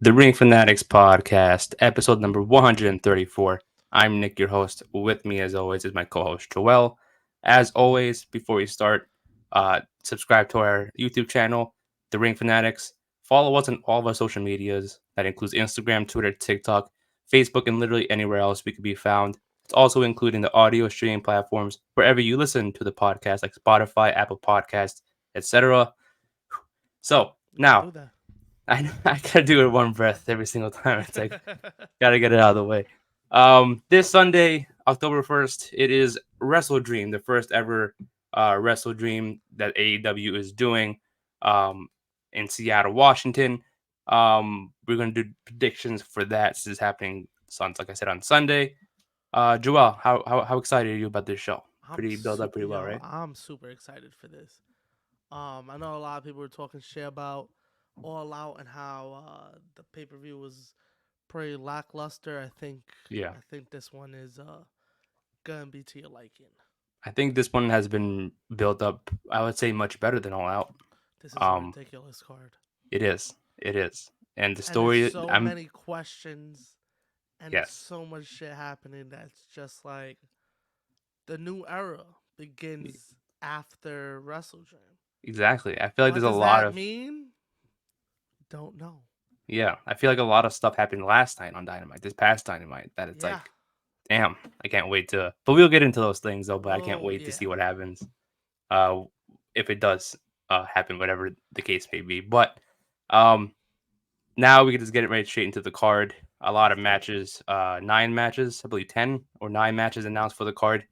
The Ring Fanatics podcast, episode number 134. I'm Nick, your host. With me, as always, is my co host, Joel. As always, before we start, subscribe to our YouTube channel, The Ring Fanatics. Follow us on all of our social medias. That includes Instagram, Twitter, TikTok, Facebook, and literally anywhere else we could be found. It's also including the audio streaming platforms wherever you listen to the podcast, like Spotify, Apple Podcasts, etc. So, You gotta now do that. I gotta do it one breath every single time. It's like gotta get it out of the way. This Sunday, October 1st, it is WrestleDream, the first ever WrestleDream that AEW is doing um, in Seattle, Washington. We're gonna do predictions for that. This is happening, like I said, on Sunday. Joel, how excited are you about this show? Pretty built up pretty well, right? I'm super excited for this. I know a lot of people were talking shit about All Out and how the pay per view was pretty lackluster. Yeah, I think this one is gonna be to your liking. I think this one has been built up. I would say much better than All Out. This is a Um, ridiculous card, It is. It is. And the and there's story, so I'm many questions and yes, so much shit happening that's just like the new era begins after WrestleDream. exactly. I feel like What there's a does lot that of mean? Don't know. yeah. I feel like a lot of stuff happened last night on Dynamite, this past Dynamite, that it's Yeah. like, damn, I can't wait to. But we'll get into those things though. But I can't Oh wait to yeah. see what happens. Uh, if it does happen, whatever the case may be. But um, now we can just get it right straight into the card. A lot Let's of do it. matches, 9 matches, I believe 10 or 9 matches announced for the card.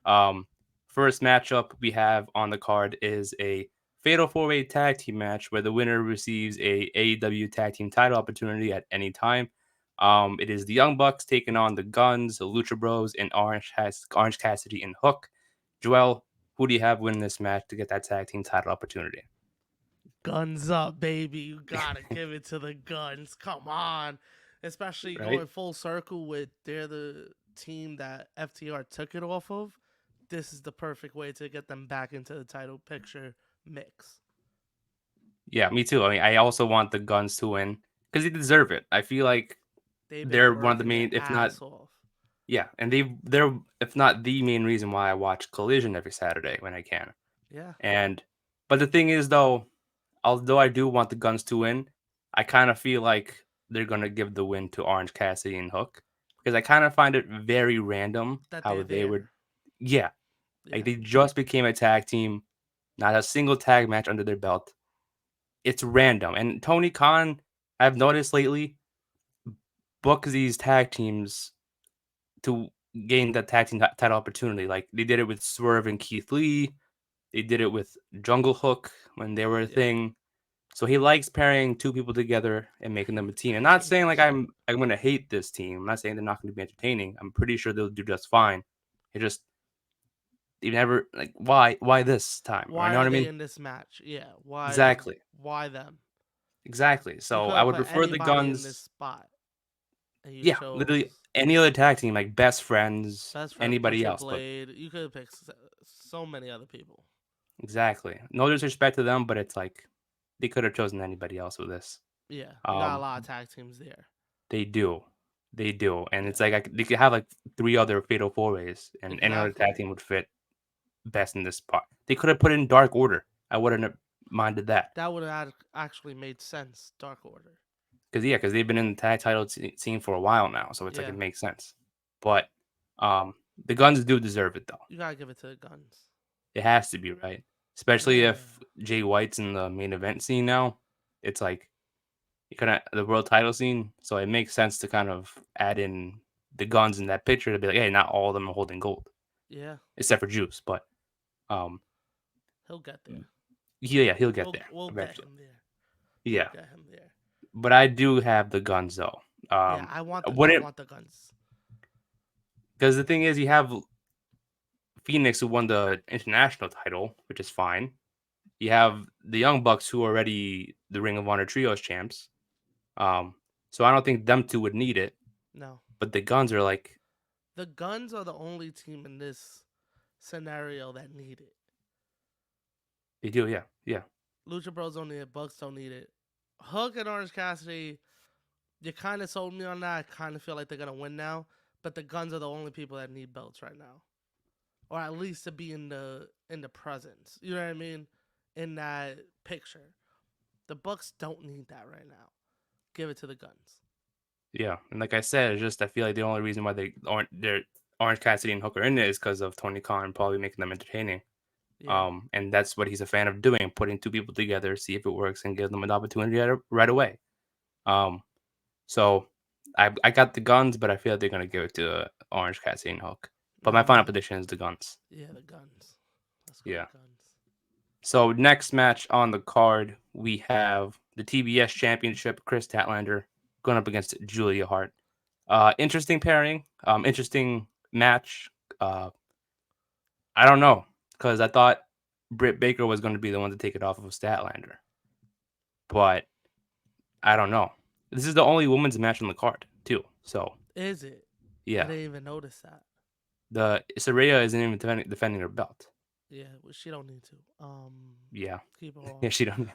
Um, First matchup we have on the card is a Fatal 4-Way Tag Team match where the winner receives a AEW Tag Team title opportunity at any time. It is the Young Bucks taking on the Guns, the Lucha Bros, and Orange Cassidy and Hook. Joel, who do you have win this match to get that tag team title opportunity? Guns up, baby. You gotta give it to the guns. Come on. Especially Right? going full circle with they're the team that FTR took it off of. This is the perfect way to get them back into the title picture mix. Yeah, me too. I mean, I also want the Guns to win because they deserve it. I feel like They've been they're one of the working their main, if not ass off. yeah, and they're if not the main reason why I watch Collision every Saturday when I can. Yeah. And but the thing is though, although I do want the Guns to win, I kind of feel like they're gonna give the win to Orange Cassidy and Hook because I kind of find it very random That how they're they there. would, yeah, like Yeah. they just became a tag team, not a single tag match under their belt. It's random, and Tony Khan, I've noticed lately, books these tag teams to gain that tag team title opportunity. Like they did it with Swerve and Keith Lee. They did it with Jungle Hook when they were a Yeah. thing. So he likes pairing two people together and making them a team. And Tag not team saying like bullshit. I'm gonna hate this team. I'm not saying they're not going to be entertaining. I'm pretty sure they'll do just fine. It just you never like why this time? You Why know are what I they mean? in this match? Yeah. Why Exactly. why them? Exactly. You So could I have would put prefer the anybody in this Guns. spot. And you Yeah, literally chose any other tag team like Best Friends, Best Friends, anybody Butcher else, but Blade. You could have picked so many other people. exactly. No disrespect to them, but it's like they could have chosen anybody else with this. Yeah, you got a Um, lot of tag teams there. they do, they do, and it's Yeah, like they could have like 3 other fatal 4 ways, and any other tag exactly. team would fit best in this spot. They could have put in Dark Order. I wouldn't have minded that That would have actually made sense. Dark Order. because they've been in the tag title scene for a while now, so it's like it Yeah, makes sense. But the Guns do deserve it though. you gotta give it to the Guns. It has to be right, especially Yeah, if Jay White's in the main event scene now. It's like you kind of the world title scene, so it makes sense to kind of add in the Guns in that picture to be like, hey, not all of them are holding gold yeah, except for Juice, but um, he'll get there. yeah, he'll get there We'll get eventually. him there. We'll Yeah, get him there. but I do have the Guns though. Yeah, I Wouldn't want the Guns. because the thing is, you have Phoenix who won the international title, which is fine. You have the Young Bucks who are already the Ring of Honor Trios champs. Um, so I don't think them two would need it, No, but the Guns are like the Guns are the only team in this scenario that need it. they do, yeah, yeah, Lucha Bros don't need it. Bucks don't need it. Hook and Orange Cassidy. You kind of sold me on that. I kind of feel like they're gonna win now, but the Guns are the only people that need belts right now, or at least to be in the presence. You know what I mean? In that picture, the Bucks don't need that right now. Give it to the Guns. Yeah, and like I said, it's just I feel like the only reason why they're Orange Cassidy and Hooker in it is because of Tony Khan probably making them entertaining. Yeah. And that's what he's a fan of doing, putting two people together, see if it works, and give them an opportunity right away. Um, so I got the Guns, but I feel like they're gonna give it to Orange Cassidy and Hook. But my final Mm, prediction is the Guns. yeah, the Guns. Let's go, Yeah. the Guns. So next match on the card, we have the TBS Championship. Chris Statlander going up against Julia Hart. Interesting pairing. Interesting match. Uh, I don't know because I thought Britt Baker was going to be the one to take it off of Statlander, but I don't know. This is the only women's match on the card too. So Is it? I yeah, didn't even notice that. the Saraya isn't even defending her belt. Yeah, well, she don't need to. Yeah, Keep her yeah, off. she don't.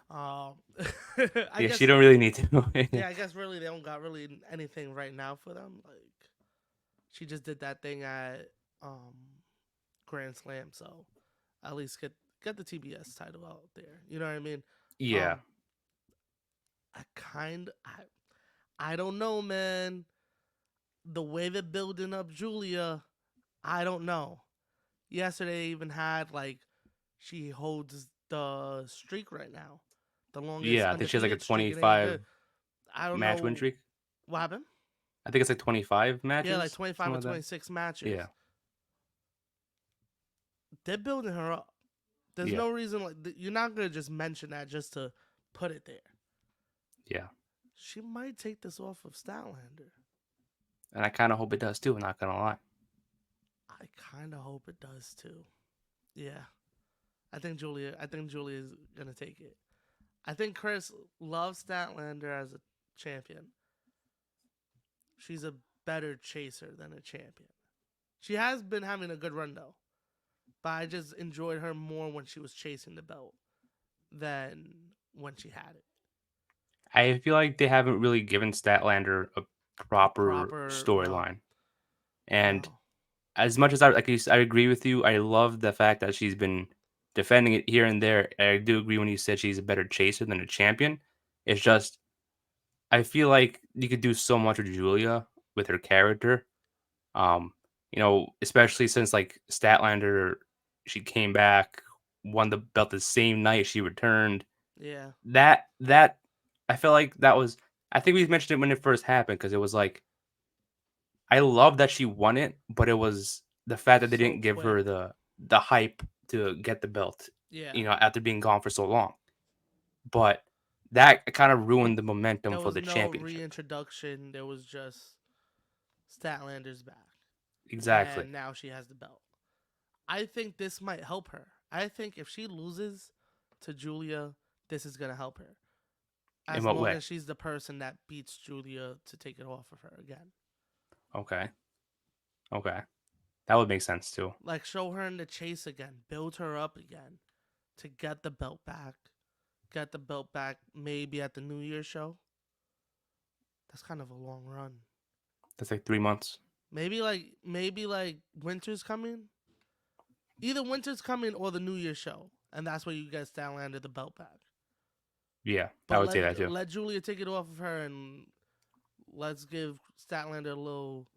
I Yeah, she guess. don't really need to. Yeah, I guess really they don't got really anything right now for them. Like she just did that thing at um Grand Slam, so at least get the TBS title out there. You know what I mean? Yeah, Um, I don't know, man. The way they're building up Julia, I don't know. Yesterday even had like she holds the streak right now, the longest yeah. I think she has like a undefeated streak. It ain't 25 good. I don't match win know streak. what happened. I think it's like 25 Yeah, like matches, 25 something or like that. 26 matches. Yeah, They're building her up. There's yeah, no reason like you're not gonna just mention that just to put it there. yeah. She might take this off of Statlander. And I kind of hope it does too. Not gonna lie. I kind of hope it does too. Yeah, I think Julia. I think Julia is gonna take it. I think Chris loves Statlander as a champion. She's a better chaser than a champion. She has been having a good run though, but I just enjoyed her more when she was chasing the belt than when she had it. I feel like they haven't really given Statlander a A proper proper no, storyline. And no. as much as I agree with you, I love the fact that she's been defending it here and there. I do agree when you said she's a better chaser than a champion. It's just I feel like you could do so much with Julia with her character. Um, especially since like Statlander, she came back, won the belt the same night she returned. Yeah, That I feel like that was. I think we mentioned it when it first happened because it was like I love that she won it, but it was the fact that they so didn't give her quick. the hype to get the belt. Yeah, After being gone for so long, but that kind of but ruined the momentum there for was the no championship. reintroduction. There was just Statlander's back, Exactly. and now she has the belt. I think this might help her. I think if she loses to Julia, this is gonna help her. In As what long way? as she's the person that beats Julia to take it off of her again. Okay. Okay. That would make sense too. Like show her in the chase again, build her up again to get the belt back. Get the belt back maybe at the New Year's show. That's kind of a long run. That's like 3 months. Maybe like winter's coming. Either winter's coming or the New Year's show, and that's where you get Statlander the belt back. Yeah, I But would say that too. let Julia take it off of her, and let's give Statlander a little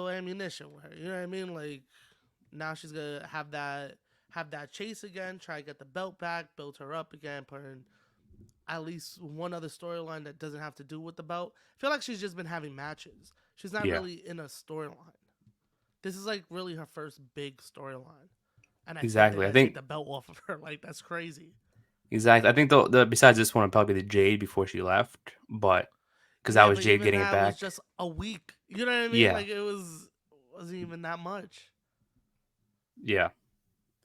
ammunition with her. You know what I mean? Like now she's gonna have that chase again, try to get the belt back, build her up again, put her in at least one other storyline that doesn't have to do with the belt. I feel like she's just been having matches. She's not Yeah, really in a storyline. This is like really her first big storyline. And I think they're exactly. I gonna take think the belt off of her. Like that's crazy. exactly. I think the besides this one would probably be the Jade before she left, but because that Yeah, was but Jade even getting it that was back. just a week. You know what I mean? Yeah, Like it wasn't even that much. yeah.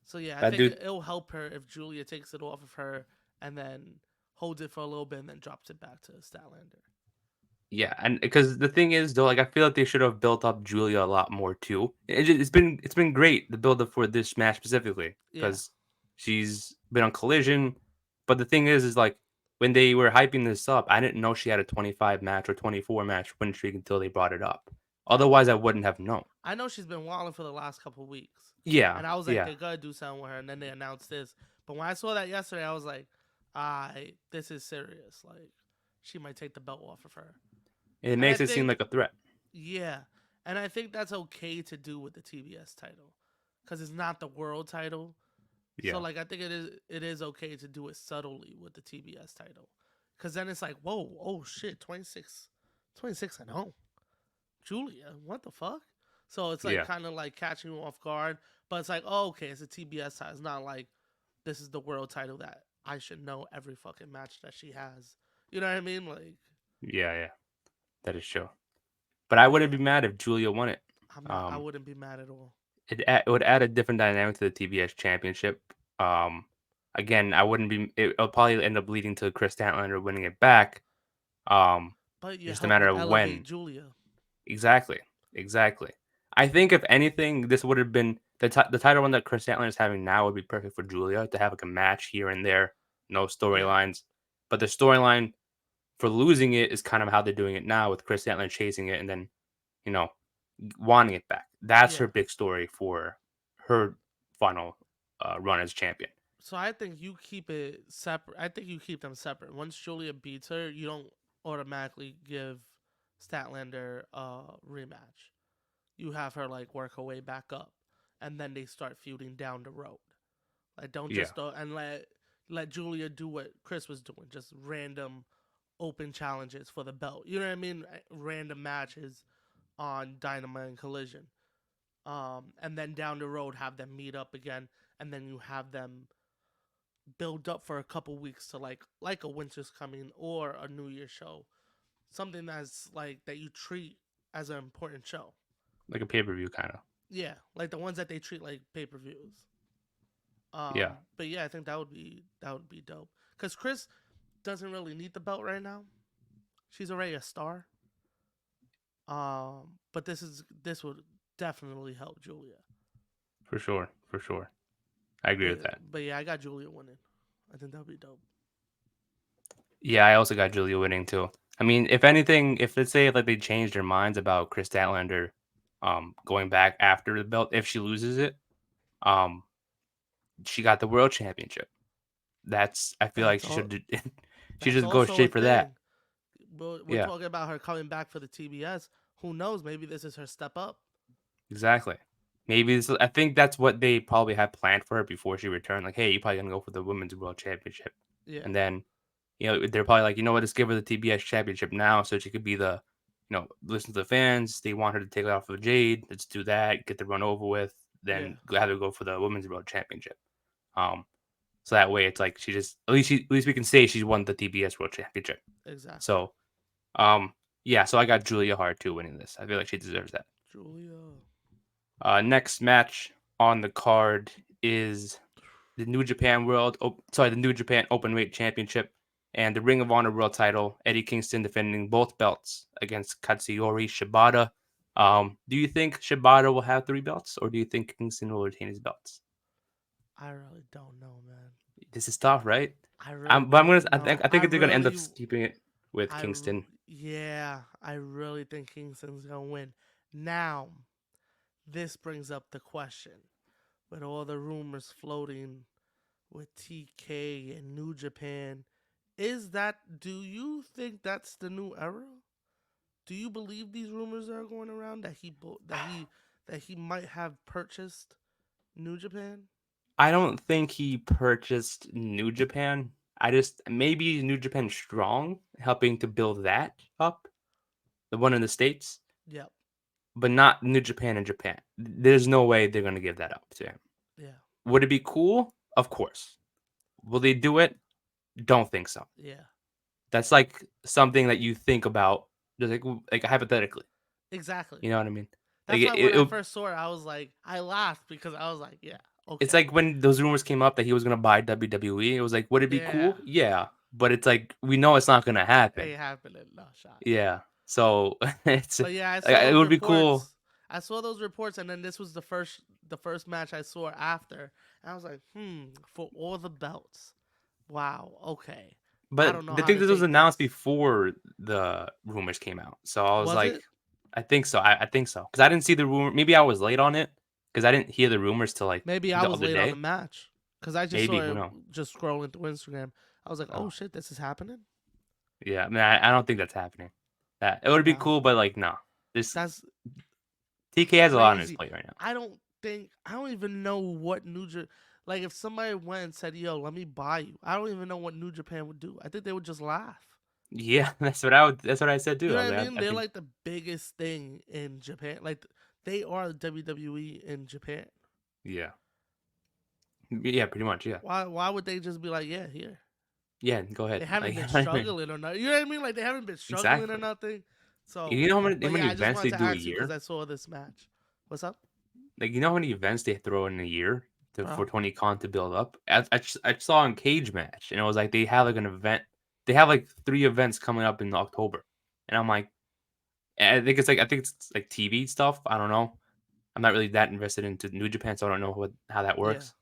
So yeah, I That think dude. it'll help her if Julia takes it off of her and then holds it for a little bit and then drops it back to Statlander. Yeah, and because the thing is though, like I feel like they should have built up Julia a lot more too. It's been great the build up for this match specifically Yeah. because she's been on Collision, but the thing is like when they were hyping this up, I didn't know she had a 25 match or 24 match win streak until they brought it up. Oh, Otherwise, I wouldn't have known. I know she's been walling for the last couple weeks, Yeah, and I was like, yeah, they gotta do something with her. And then they announced this. But when I saw that yesterday, I was like, this is serious. Like, she might take the belt off of her. it And I makes it seem think, like a threat. yeah, and I think that's okay to do with the TBS title, because it's not the world title. So Yeah, like, I think it is okay to do it subtly with the TBS title, because then it's like, whoa, oh shit, 26, 26 and oh, Julia, what the fuck? So it's like yeah, kind of like catching you off guard, but it's like, oh, okay, it's a TBS title. It's not like this is the world title that I should know every fucking match that she has. You know what I mean? Like, yeah, yeah. That is true. But I but wouldn't yeah, be mad if Julia won it. I'm not. I Um, wouldn't be mad at all. it would add a different dynamic to the TBS championship. Um, again, I wouldn't be. It'll probably end up leading to Chris Statlander winning it back. Um, But you're just a matter helping of elevate when. Julia. Exactly. Exactly. I think if anything, this would have been the title one that Chris Statlander is having now would be perfect for Julia to have like a match here and there, no Yeah, storylines. But the storyline for losing it is kind of how they're doing it now with Chris Statlander chasing it and then you know wanting it back. That's her yeah. big story for her final run as champion. So I think you keep it separate. I think you keep them separate. Once Julia beats her, you don't automatically give Statlander a rematch. You have her like work her way back up, and then they start feuding down the road. Like, don't Yeah, just and let Julia do what Chris was doing, just random open challenges for the belt. You know what I mean? Random matches on Dynamite and Collision. And then down the road have them meet up again, and then you have them build up for a couple weeks to like a Winter's Coming or a New Year show, something that's like that you treat as an important show. like a pay per view kind of. Yeah, like the ones that they treat like pay-per-views. Yeah, But yeah, I think that would be dope. Cause Chris doesn't really need the belt right now. She's already a star. But this would definitely help Julia. for sure, for sure. I agree with that. But yeah, I got Julia winning. I think that would be dope. Yeah, I also got Julia winning too. I mean, if anything, if let's say like they changed their minds about Chris Statlander, going back after the belt, if she loses it, um, she got the world championship. That's I feel like That's she all. should she That's just go also a straight for that. thing. We're Yeah, talking about her coming back for the TBS. Who knows? Maybe this is her step up. exactly. Maybe this, I think that's what they probably had planned for her before she returned. Like, hey, you're probably gonna go for the women's world championship, Yeah, and then they're probably like, you know what, let's give her the TBS championship now so she could be the, listen to the fans. They want her to take it off of Jade. Let's do that. Get the run over with. yeah, Then have her go for the women's world championship. Um, so that way it's like she just at least we can say she's won the TBS world championship. exactly. So um, yeah. So I got Julia Hart too winning this. I feel like she deserves that. Julia. Next match on the card is the New Japan the New Japan Openweight Championship and the Ring of Honor World Title. Eddie Kingston defending both belts against Katsuyori Shibata. Do you think Shibata will have 3 belts, or do you think Kingston will retain his belts? I really don't know, man. This is tough, right? I really But I'm gonna. don't know. I think they're gonna end up keeping it with Kingston. Yeah, I really think Kingston's gonna win. Now, this brings up the question with all the rumors floating with TK and New Japan. Do you think that's the new era? Do you believe these rumors are going around that he might have purchased New Japan? I don't think he purchased New Japan. I just maybe New Japan Strong helping to build that up, the one in the states, Yep. but not New Japan in Japan. There's no way they're gonna give that up to him. Yeah. Would it be cool? Of course. Will they do it? Don't think so. Yeah. That's like something that you think about, just like hypothetically. Exactly. You know what I mean? Like That's why when I first saw it, I laughed because I was like, yeah, it's okay. like when those rumors came up that he was gonna buy WWE. It was like, would it be Yeah. cool? Yeah, but it's like we know it's not gonna happen. Ain't happening, no shot. Yeah, so it's But yeah, I like, saw it those would be cool. reports. I saw those reports, and then this was the first match I saw after, and I was like, for all the belts, wow, okay. I But don't know the how thing to this was take announced this. before the rumors came out, so I was Was like, it? I think so. I think so because I didn't see the rumor. Maybe I was late on it because I didn't hear the rumors till like Maybe I the was other late on the day. match because I just Maybe saw who it knows? just scrolling through Instagram. I was like, Oh, oh shit, this is happening. yeah. I mean, I don't think that's happening. That it would be Nah, cool, but like, no. This that's TK has a lot on his crazy. plate right now. I don't even know what like if somebody went and said, "Yo, let me buy you," I don't even know what New Japan would do. I think they would just laugh. Yeah, that's what I would. That's what I said You too. know I what was I like, mean? I They're think, like the biggest thing in Japan. Like they are the WWE in Japan. yeah, yeah, pretty much, yeah, Why would they just be like, "Yeah, here"? yeah. Go They ahead. haven't Like, been struggling or nothing. You know what I mean? Like they haven't been struggling or exactly. nothing. So, You know but how yeah, many I just events wanted they to do a ask you because year? I saw this match. What's up, Like, you know how many events they throw in a year for bro? 20 con to build up? I saw a cage match, and it was like they have like an event. They have like 3 events coming up in October, and I'm like, I think it's like TV stuff. I don't know. I'm not really that invested into New Japan, so I don't know how that Yeah, works.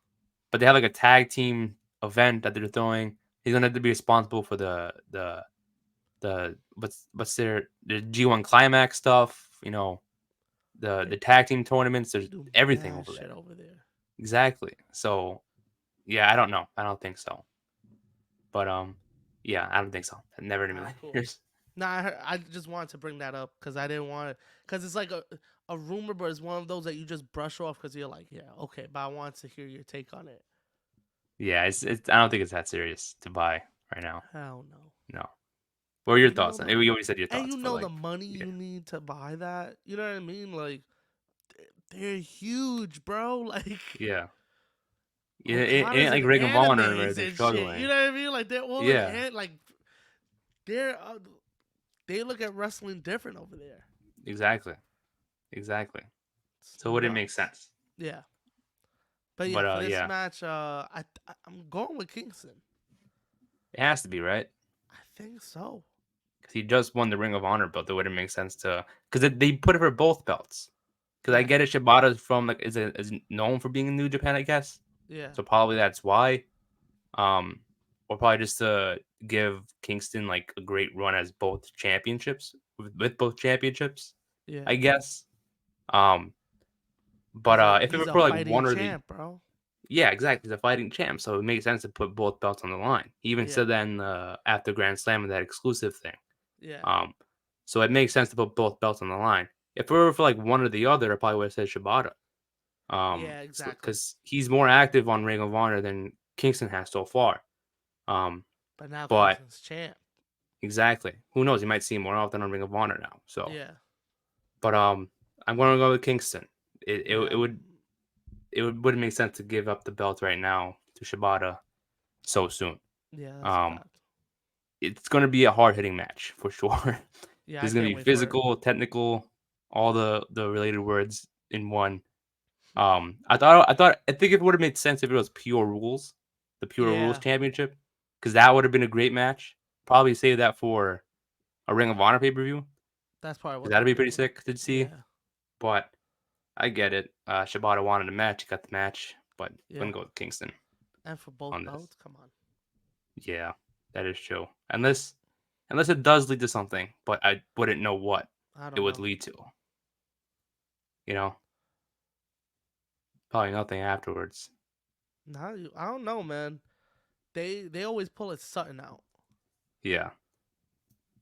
But they have like a tag team event that they're throwing. He's gonna have to be responsible for the what's the G1 Climax stuff. You know, the they tag team tournaments. they There's do everything mad over shit there. over there. Exactly. So yeah, I don't know. I don't think so. But yeah, I don't think so. Never in a All right, million cool. years. Nah, I just wanted to bring that up because I didn't want because it's like a rumor, but it's one of those that you just brush off because you're like, yeah, okay, but I want to hear your take on it. Yeah, it's. I don't think it's that serious to buy right now. Hell no. No. What are your And you know thoughts on the it? We already said your and thoughts, you but know the like, money yeah, you need to buy that. You know what I mean? Like they're huge, bro. Like yeah, yeah. It ain't Okada's like in Ring of Honor where animes they're and shit. You struggling. know what I mean? Like they're all in Yeah, like they're they look at wrestling different over there. exactly, exactly. It's So it wouldn't make nuts. sense. Yeah. But yeah, But for this yeah, match, I'm going with Kingston. it has to be right I think so. because he just won the Ring of Honor belt. It wouldn't make sense to because they put it for both belts. Because I Yeah, get it, Shibata's from like is known for being in New Japan, I guess. yeah, So probably that's why. Um, or probably just to give Kingston like a great run as both championships with both championships, yeah. I guess. Um, but if it He's were a for like fighting one or the champ, bro. yeah, exactly, he's a fighting champ, so it makes sense to put both belts on the line. He even Yeah, said that in after Grand Slam that exclusive thing. yeah, Um, so it makes sense to put both belts on the line. If it were for like one or the other, I probably would have said Shibata. yeah. Exactly. Because he's more active on Ring of Honor than Kingston has so far. Um, But now but Kingston's champ. exactly, who knows? You might see him more often on Ring of Honor now. So, Yeah, but I'm going to go with Kingston. It it, yeah, it would wouldn't make sense to give up the belt right now to Shibata so soon. yeah. That's a Um, fact. it's going to be a hard hitting match for sure. Yeah, I It's going can't to be wait for it. physical, technical, all the related words in one. I think it would have made sense if it was pure rules, the pure rules Yeah, championship, because that would have been a great match. Probably save that for a Ring of Honor pay per view, that's probably because what they're that'd be pretty doing. sick to see. Yeah, But I get it. Shibata wanted a match, he got the match, but yeah. gonna go with Kingston And for both on this. belts, come on. Yeah, that is true. Unless it does lead to something, but I wouldn't know what I it don't would know. lead to. You know, probably nothing afterwards. Now I don't know, man. They always pull it Sutton out. Yeah,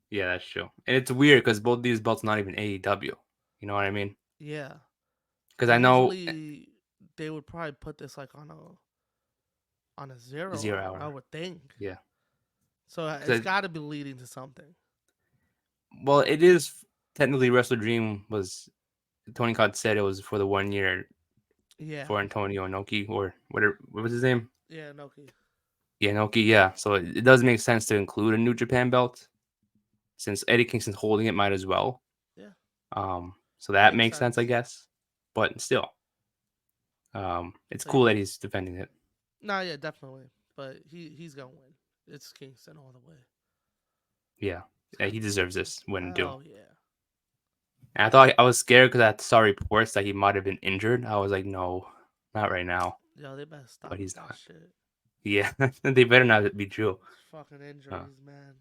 yeah, that's true. And it's weird because both these belts not even AEW. You know what I mean? Yeah. Because I know Usually they would probably put this like on a zero 0 hour, I hour. would think. Yeah. So it's 'Cause got to be leading to something. well, it is technically WrestleDream was Tony Khan said it was for the 1 year Yeah. for Antonio Inoki or whatever. What was his name? Yeah, Noki. Yeah, Inoki. Yeah. So it does make sense to include a New Japan belt since Eddie Kingston's holding it. Might as well. Yeah. So that Makes makes sense, I sense. guess. But still, it's But cool yeah. that he's defending it. Nah, yeah, definitely. But he's gonna win. It's Kingston all the way. Yeah. It's Yeah, gonna he be deserves Kingston. this win too. Hell yeah. And I thought I was scared because I saw reports that he might have been injured. I was like, no, not right now. Yo, they better stop But with he's that not. shit. Yeah, they better not be true. Fucking Uh, injuries, man.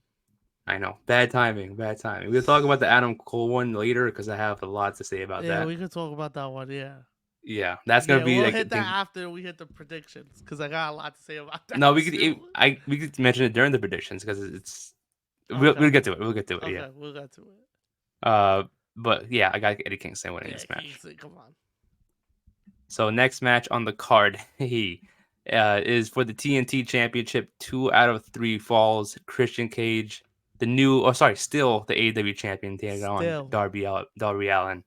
I know. Bad timing. Bad timing. We'll talk about the Adam Cole one later because I have a lot to say about Yeah, that. we could talk about that one. Yeah. Yeah, that's gonna Yeah, be we'll like hit the that thing. after we hit the predictions because I got a lot to say about that No, too. we could mention it during the predictions because it's we'll Okay. get to it. We'll get to it. Yeah. Okay, we'll get to it. Uh, but yeah, I got Eddie Kingston winning Yeah, this match. Kingsley, come on. So next match on the card, he is for the TNT Championship. 2 out of 3 falls. Christian Cage, the new, oh sorry, still the AEW champion, taking on Still, Darby Allin.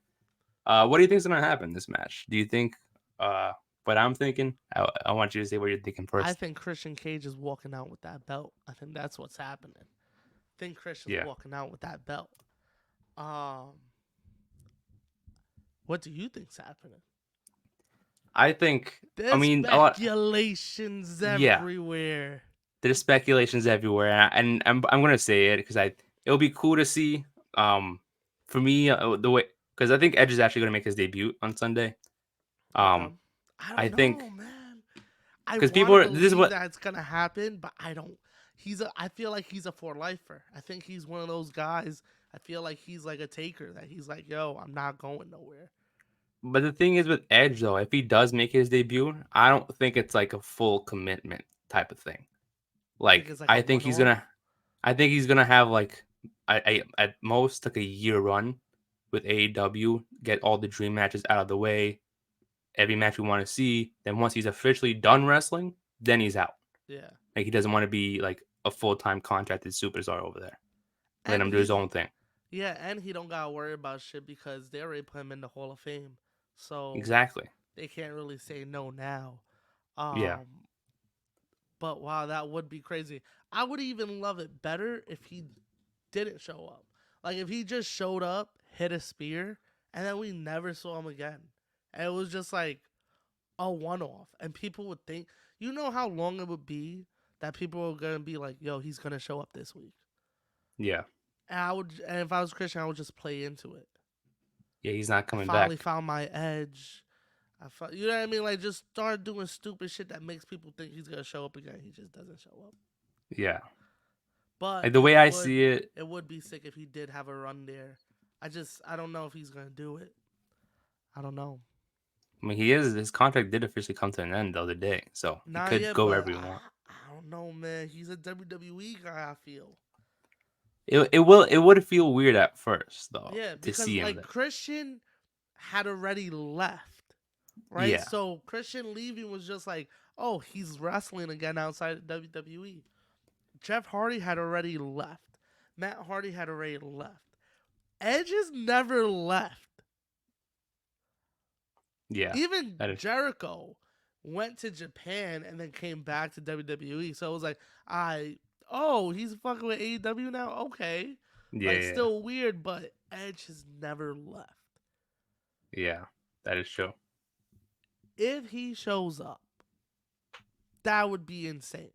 What do you think is gonna happen in this match? Do you think what I'm thinking? I want you to say what you're thinking I first. think Christian Cage is walking out with that belt. I think that's what's happening. I think Christian's Yeah, walking out with that belt. Um, what do you think's happening? I think. I There's mean, a lot. speculations Yeah, everywhere. there's speculations everywhere, and I'm gonna say it because it'll be cool to see. Um, for me, the way because I think Edge is actually gonna make his debut on Sunday. Okay. Um, I I don't know, think man. I because want people to are this is believe what that it's gonna happen, but I don't. I feel like he's a for lifer. I think he's one of those guys. I feel like he's like a taker. That he's like, yo, I'm not going nowhere. but the thing is with Edge though, if he does make his debut, I don't think it's like a full commitment type of thing. You think Like it's like a one off? I think he's gonna have like at most like a year run with AEW, get all the dream matches out of the way, every match we want to see. Then once he's officially done wrestling, then he's out. Yeah. Like he doesn't want to be like a full time contracted superstar over there. Let And him do his he's own thing. yeah, and he don't gotta worry about shit because they already put him in the Hall of Fame, so Exactly. they can't really say no now. Yeah. Um, but wow, that would be crazy. I would even love it better if he didn't show up. Like if he just showed up, hit a spear, and then we never saw him again. And it was just like a one off. And people would think, you know how long it would be that people were gonna be like, yo, he's gonna show up this week. Yeah. And if I was Christian, I would just play into it. Yeah. He's not I coming finally back. found my edge. You know what I mean? Like just start doing stupid shit that makes people think he's gonna show up again. He just doesn't show up. Yeah. But Like the way I see it, it would be sick if he did have a run there. I don't know if he's gonna do it. I don't know. I mean, he is his contract did officially come to an end the other day, so he Not could yet, go but wherever he wants. I don't know, man. He's a WWE guy. I feel. It would feel weird at first though Yeah, to because see him like there. Christian had already left, right? Yeah. So Christian leaving was just like, oh, he's wrestling again outside of WWE. Jeff Hardy had already left. Matt Hardy had already left. Edge has never left. Yeah. Even That is. Jericho went to Japan and then came back to WWE. So it was like, he's fucking with AEW now? Okay. Yeah. Like, Yeah. still weird, but Edge has never left. Yeah. That is true. If he shows up, that would be insane.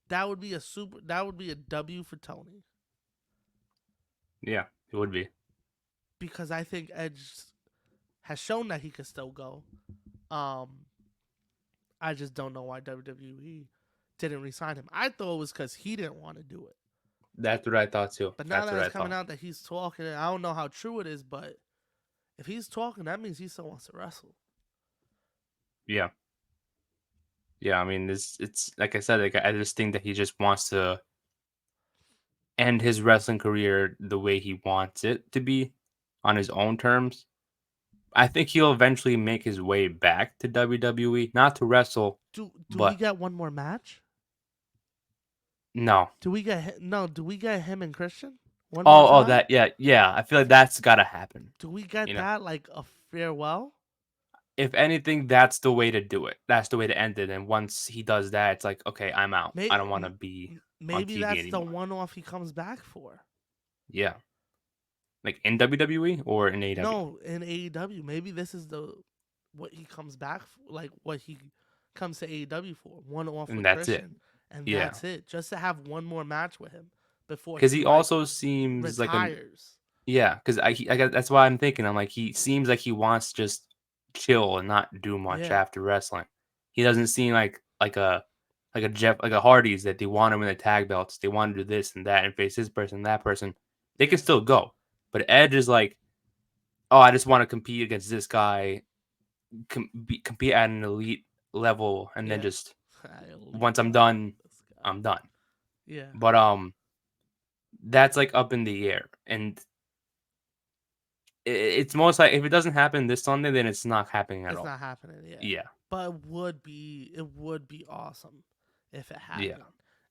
That would be a W for Tony. Yeah. It would be. Because I think Edge has shown that he can still go. I just don't know why WWE didn't resign him. I thought it was because he didn't want to do it. That's what I thought too. But now That's that what it's I coming thought. out that he's talking, I don't know how true it is, but if he's talking, that means he still wants to wrestle. Yeah. Yeah. I mean, it's like I said. Like I just think that he just wants to end his wrestling career the way he wants it to be, on his own terms. I think he'll eventually make his way back to WWE, not to wrestle, Do we but get one more match? no. Do we get no? Do we get him and Christian one more Oh, time? that, yeah, yeah. I feel like that's gotta happen. Do we get You know, that like a farewell? if anything, that's the way to do it. That's the way to end it. And once he does that, it's like, okay, I'm out. I Maybe don't want to be on maybe TV that's the anymore. one off he comes back for. Yeah, like in WWE or in AEW. No, in AEW. Maybe this is the what he comes back for, like what he comes to AEW for. One off And with that's it. Christian, and Yeah, that's it. Just to have one more match with him before because he he like also seems like a retires. yeah. Because that's why I'm thinking. I'm like he seems like he wants to just chill and not do much Yeah, after wrestling. He doesn't seem like a Jeff, like a Hardy's, that they want to win the tag belts. They want to do this and that and face this person, that person. They can Yeah. still go, but Edge is like, oh, I just want to compete against this guy, compete at an elite level, and then Yeah. just Elite once I'm level. done, This guy. I'm done. Yeah. But that's like up in the air, and it's most like if it doesn't happen this Sunday, then it's not happening at It's all. not happening. Yeah. Yeah, But it would be awesome if it yeah. happened.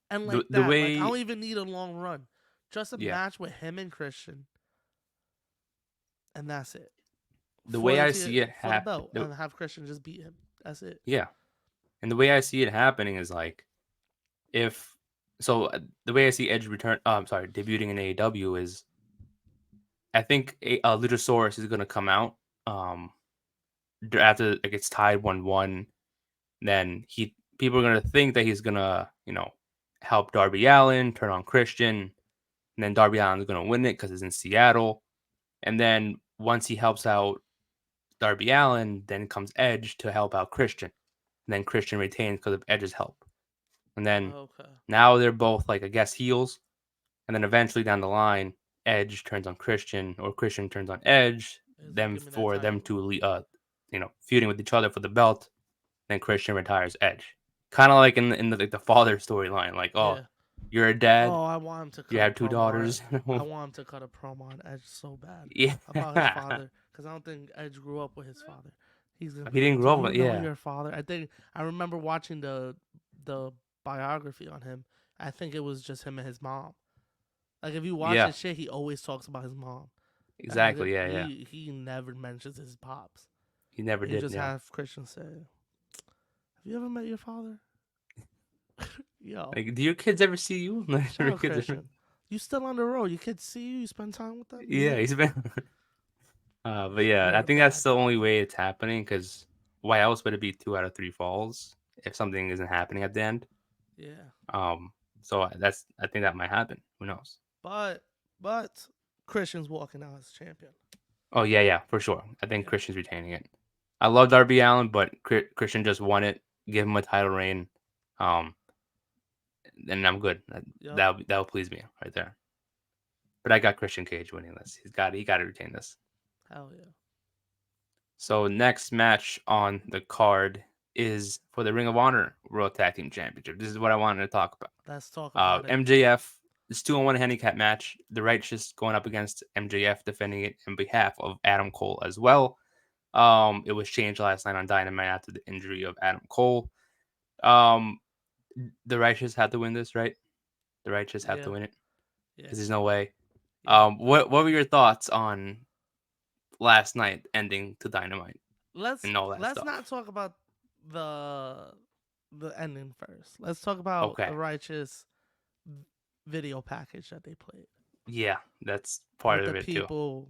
And The like the that, like I way don't even need a long run. Just a yeah match with him and Christian, and that's it. the way I To see it for the happen, belt, and have Christian just beat him. That's it. yeah, and the way I see it happening is like if so the way I see Edge return. I'm sorry, debuting in AEW is I think Luchasaurus is gonna come out um after it gets tied 1-1. Then people are gonna think that he's gonna help Darby Allen turn on Christian, and then Darby Allen's gonna win it because it's in Seattle. And then once he helps out Darby Allen, then comes Edge to help out Christian. And then Christian retains because of Edge's help. And then Okay. now they're both like I guess heels. And then eventually down the line, Edge turns on Christian or Christian turns on Edge. He's like, Them give me that for them title. to feuding with each other for the belt. Then Christian retires Edge. Kind of like in the father storyline, like, oh, Yeah. you're a dad, Oh, I want him to you cut a have two promo on it. daughters. I want him to cut a promo on Edge so bad Yeah, about his father, because I don't think Edge grew up with his father. He's gonna he be didn't like, "Do grow up you with know yeah, your father?" I think I remember watching the biography on him. I think it was just him and his mom. Like if you watch yeah, his shit, he always talks about his mom. exactly, yeah, yeah. He never mentions his pops. He never And you did, just yeah. have Christian say, "Have you ever met your father?" Yo, Like, do your kids ever see you? shout Your out kids ever? Christian. You still on the road? You kids see you? You spend time with them? Yeah, Yeah. he's been. But yeah, I You're a think that's bad the dad. only way it's happening. Because why else would it be 2 out of 3 falls if something isn't happening at the end? Yeah. Um, so I think that might happen. Who knows? But but Christian's walking out as champion. Oh yeah, yeah, for sure. I think Yeah. Christian's retaining it. I love Darby Allen, but Christian just won it. Give him a title reign, um, and I'm good. Yep. That'll please me right there. But I got Christian Cage winning this. He got to retain this. Hell yeah. So next match on the card is for the Ring of Honor World Tag Team Championship. This is what I wanted to talk about. Let's talk about it. MJF, this 2-on-1 handicap match. The Righteous going up against MJF, defending it in behalf of Adam Cole as well. It was changed last night on Dynamite after the injury of Adam Cole. Um, the Righteous had to win this, right? The Righteous have to Yeah. win it Yeah. because there's no way. Yeah. What were your thoughts on last night ending to Dynamite Let's and all that let's not stuff? talk about the the ending first. Let's talk about Okay, the righteous video package that they played yeah, that's part with the of it too. people,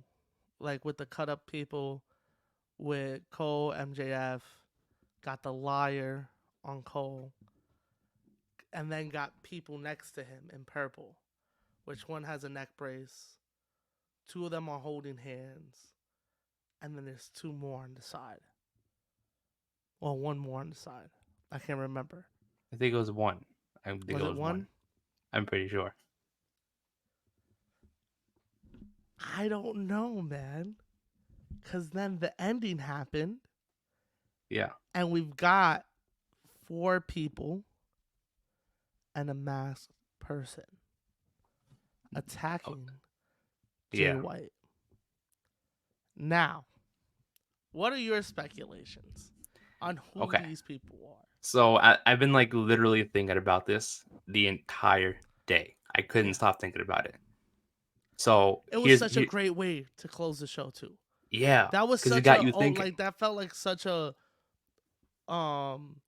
like with the cut up people, with Cole, MJF, got the liar on Cole, and then got people next to him in purple, which one has a neck brace, two of them are holding hands, and then there's two more on the side. Well, one more on the side. I can't remember. I think it was one. I think Was it it was one. one? I'm pretty sure. I don't know, man. Because then the ending happened, Yeah. and we've got four people and a masked person Oh, attacking Jay yeah. White. Now, what are your speculations on who Okay. these people are? So I've been like literally thinking about this the entire day. I couldn't Yeah. stop thinking about it. So It was such a here, great way to close the show too. yeah, That was because it such got a you oh thinking. like that felt like such a um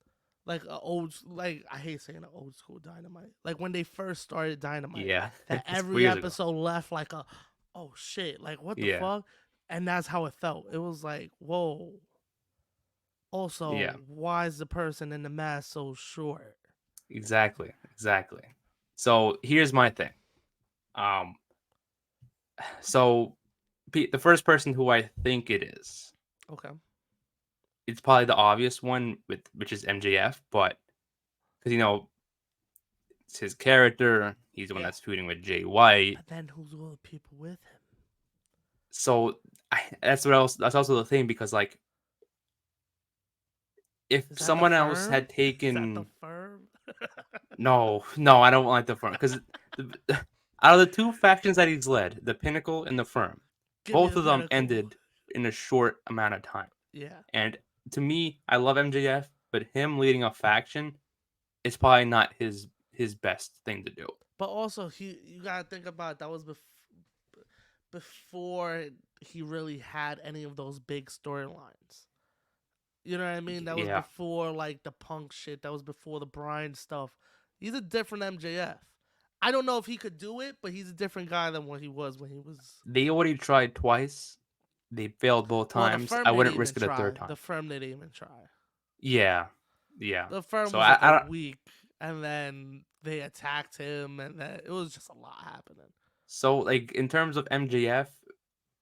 like a old like I hate saying an old school Dynamite. Like when they first started Dynamite, Yeah, that it's every years ago. episode left like a oh shit, like what the Yeah, fuck? And that's how it felt. It was like, whoa. yeah, Also, why is the person in the mask so short? exactly, exactly. So here's my thing. Um, so the first person who I think it is Okay. it's probably the obvious one with which is MJF, but because it's his character, he's the one Yeah. that's feuding with Jay White. But then who's all the people with him? So that's what else. That's also the thing because like if Is that the someone else firm? had Is that the taken firm? no, I don't like the firm because out of the two factions that he's led, the Pinnacle and the Firm, Give me both the of them pinnacle. ended in a short amount of time. Yeah. And to me, I love MJF, but him leading a faction is probably not his best thing to do. But also, you gotta think about that was before he really had any of those big storylines. You know what I mean? That was Yeah, before like the Punk shit. That was before the Bryan stuff. He's a different MJF. I don't know if he could do it, but he's a different guy than what he was when he was. they already tried twice. They failed both Well, the times. I firm didn't wouldn't even risk it a third try. time. The firm didn't even try. Yeah, yeah. The firm So was like a I don't. week, and then they attacked him, and then it was just a lot happening. So like in terms of MJF,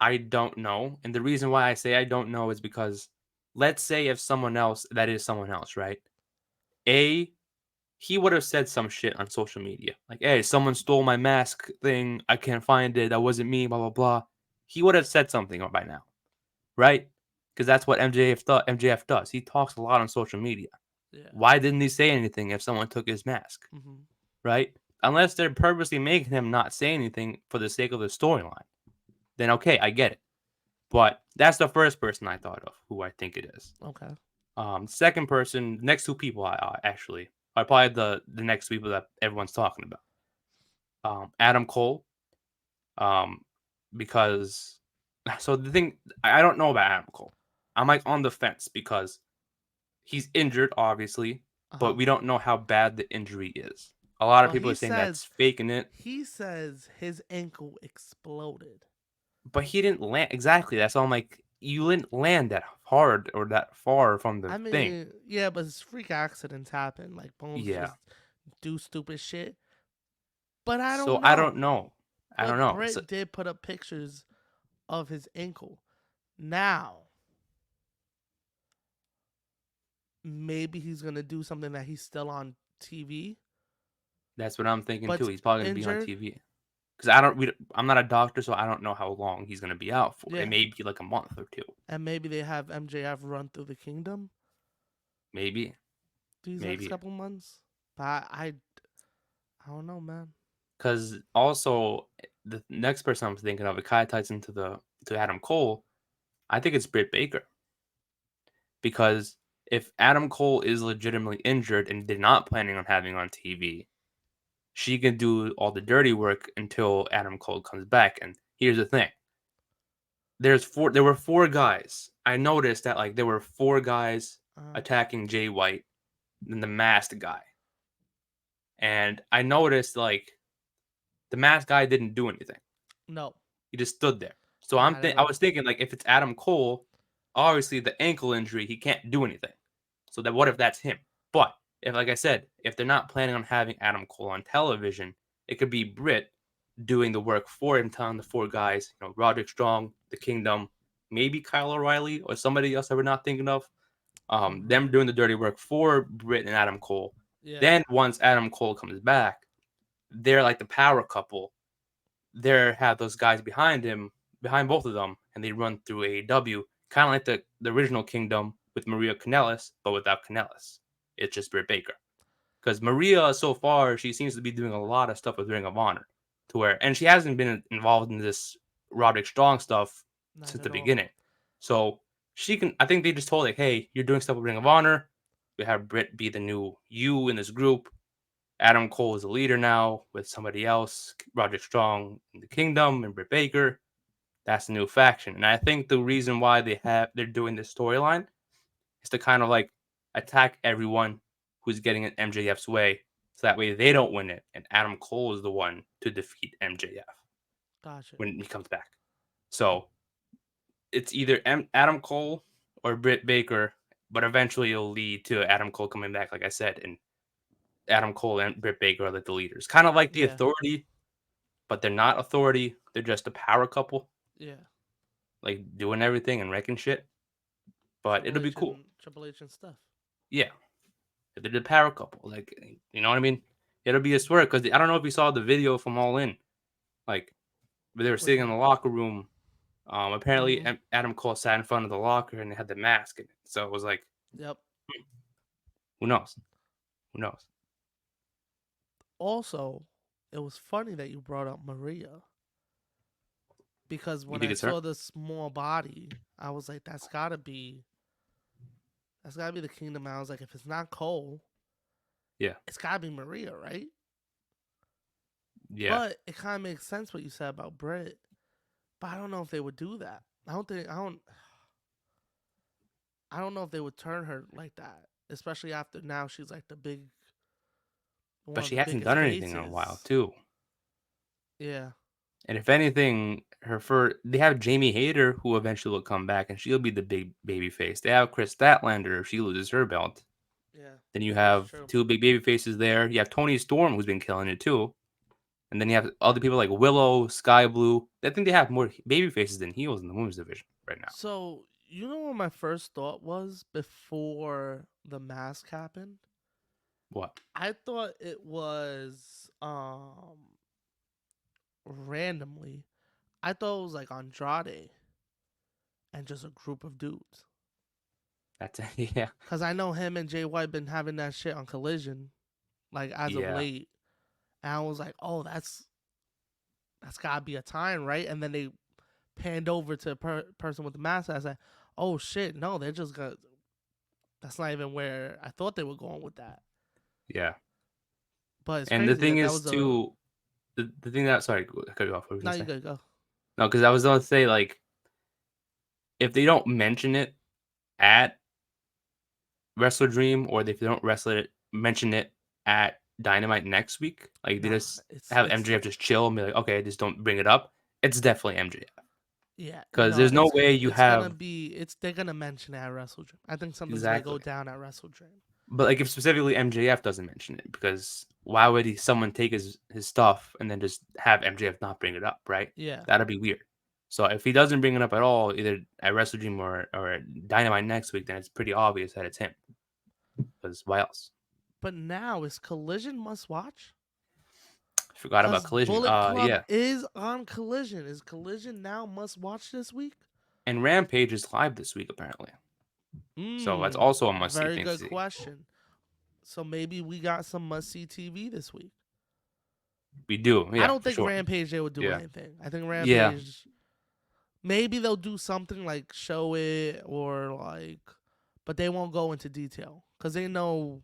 I don't know, and the reason why I say I don't know is because let's say if someone else that is someone else, right? A he would have said some shit on social media. Like, hey, someone stole my mask thing. I can't find it. That wasn't me, blah, blah, blah. He would have said something by now, right? Because that's what MJF does. He talks a lot on social media. Yeah. Why didn't he say anything if someone took his mask, Hmm. right? Unless they're purposely making him not say anything for the sake of the storyline, then okay, I get it. But that's the first person I thought of who I think it is. Okay. Second person, next two people I actually are probably the next people that everyone's talking about. Adam Cole, um, because so the thing I don't know about Adam Cole. I'm like on the fence because he's injured, obviously, Uh but huh. we don't know how bad the injury is. A lot of Well, people are saying that's faking it, he says his ankle exploded. but he didn't land exactly. That's all I'm like. You didn't land that hard or that far from the I thing. mean, yeah, but freak accidents happen. Like Bones Yeah. just do stupid shit. But I So don't I don't know. know. I don't But know. So Britt did put up pictures of his ankle. Now, maybe he's gonna do something that he's still on TV, that's what I'm thinking too. but He's probably gonna be on injured. TV because I don't. I'm not a doctor, so I don't know how long he's gonna be out for. It Yeah, may be like a month or two. and maybe they have MJF run through the kingdom Maybe, these next maybe. couple months. But I don't know, man. Because also the next person I'm thinking of, it kind of ties into the to Adam Cole. I think it's Britt Baker because if Adam Cole is legitimately injured and they're not planning on having on TV, she can do all the dirty work until Adam Cole comes back. And here's the thing: there were four guys. I noticed that like there were four guys Uh, attacking Jay White, and the masked guy, and I noticed like the masked guy didn't do anything. no, He just stood there. So not at I all. was thinking like if it's Adam Cole, obviously the ankle injury he can't do anything. So that what if that's him? But if like I said, if they're not planning on having Adam Cole on television, it could be Britt doing the work for him, telling the four guys, Roderick Strong, the Kingdom, maybe Kyle O'Reilly or somebody else that we're not thinking of. Hmm. Them doing the dirty work for Britt and Adam Cole. Yeah, Then once Adam Cole comes back, they're like the power couple there have those guys behind him, behind both of them, and they run through AEW, kind of like the original Kingdom with Maria Kanellis, but without Kanellis. It's just Britt Baker. Because Maria, so far, she seems to be doing a lot of stuff with Ring of Honor, to where, and she hasn't been involved in this Roderick Strong stuff not since at the all. beginning. So she can. I think they just told like, hey, you're doing stuff with Ring of Honor. We have Britt be the new you in this group. Adam Cole is a leader now with somebody else, Roderick Strong in the Kingdom and Britt Baker. That's the new faction, and I think the reason why they're doing this storyline is to kind of like attack everyone who's getting in MJF's way, so that way they don't win it, and Adam Cole is the one to defeat MJF Gotcha. when he comes back. So it's either Adam Cole or Britt Baker, but eventually it'll lead to Adam Cole coming back, like I said, and Adam Cole and Britt Baker are like the leaders, kind of like the Yeah, Authority, but they're not Authority. They're just a power couple, yeah. like doing everything and wrecking shit. But it'll Triple be H cool. Triple H and Steph. Yeah, if they're the power couple, like you know what I mean. It'll be a swerve because I don't know if you saw the video from All In, like where they were Which sitting in one? the locker room. Apparently Mm-hmm. Adam Cole sat in front of the locker and they had the mask in it. So it was like, Yep. who knows? Who knows? Also, it was funny that you brought up Maria because You when think I it's her? saw the small body, I was like, that's gotta be the Kingdom. I was like, if it's not Cole, Yeah, it's gotta be Maria, right? yeah. But it kind of makes sense what you said about Britt. But I don't know if they would do that. I don't know if they would turn her like that, especially after now she's like one But of she the hasn't biggest done anything in a while faces. too. Yeah. And if anything, they have Jamie Hayter who eventually will come back and she'll be the big baby face. They have Chris Statlander if she loses her belt. Yeah. Then you That's have true. two big baby faces there. You have Tony Storm who's been killing it too. And then you have other people like Willow, Sky Blue. I think they have more baby faces than heels in the women's division right now. So you know what my first thought was before the mask happened? What? I thought it was randomly. I thought it was like Andrade and just a group of dudes. That's yeah, Cause I know him and Jay White been having that shit on Collision, like as of yeah, late. And I was like, oh, that's gotta be a time, right? And then they panned over to the person with the mask. I was like, oh shit, no, they're just gonna. That's not even where I thought they were going with that. yeah. But it's And the crazy thing that that is was a. too, the thing that sorry, I cut you off. What was No, I you gonna say? gotta go. No, because I was gonna say like if they don't mention it at Wrestle Dream or if they don't mention it at Dynamite next week, like they Nah, just it's have it's MJF just chill and be like, okay, just don't bring it up. It's definitely MJF yeah, because no, there's no way you it's gonna have be it's they're gonna mention it at WrestleDream. I think something's gonna exactly. go down at WrestleDream. But like if specifically MJF doesn't mention it, because why would someone take his stuff and then just have MJF not bring it up, right? Yeah, That'd be weird. So if he doesn't bring it up at all, either at Wrestle Dream or at Dynamite next week, then it's pretty obvious that it's him. Because why else? but now is Collision must watch? Forgot about Cause Collision. Bullet Club Yeah. is on Collision. Is Collision now must watch this week? And Rampage is live this week apparently. So that's Hmm. also a must see Very thing to good see. question. So maybe we got some must see TV this week. We do, I yeah, don't for think sure. Rampage they would do Yeah. anything. I think Yeah. Rampage maybe they'll do something like show it or like, but they won't go into detail because they know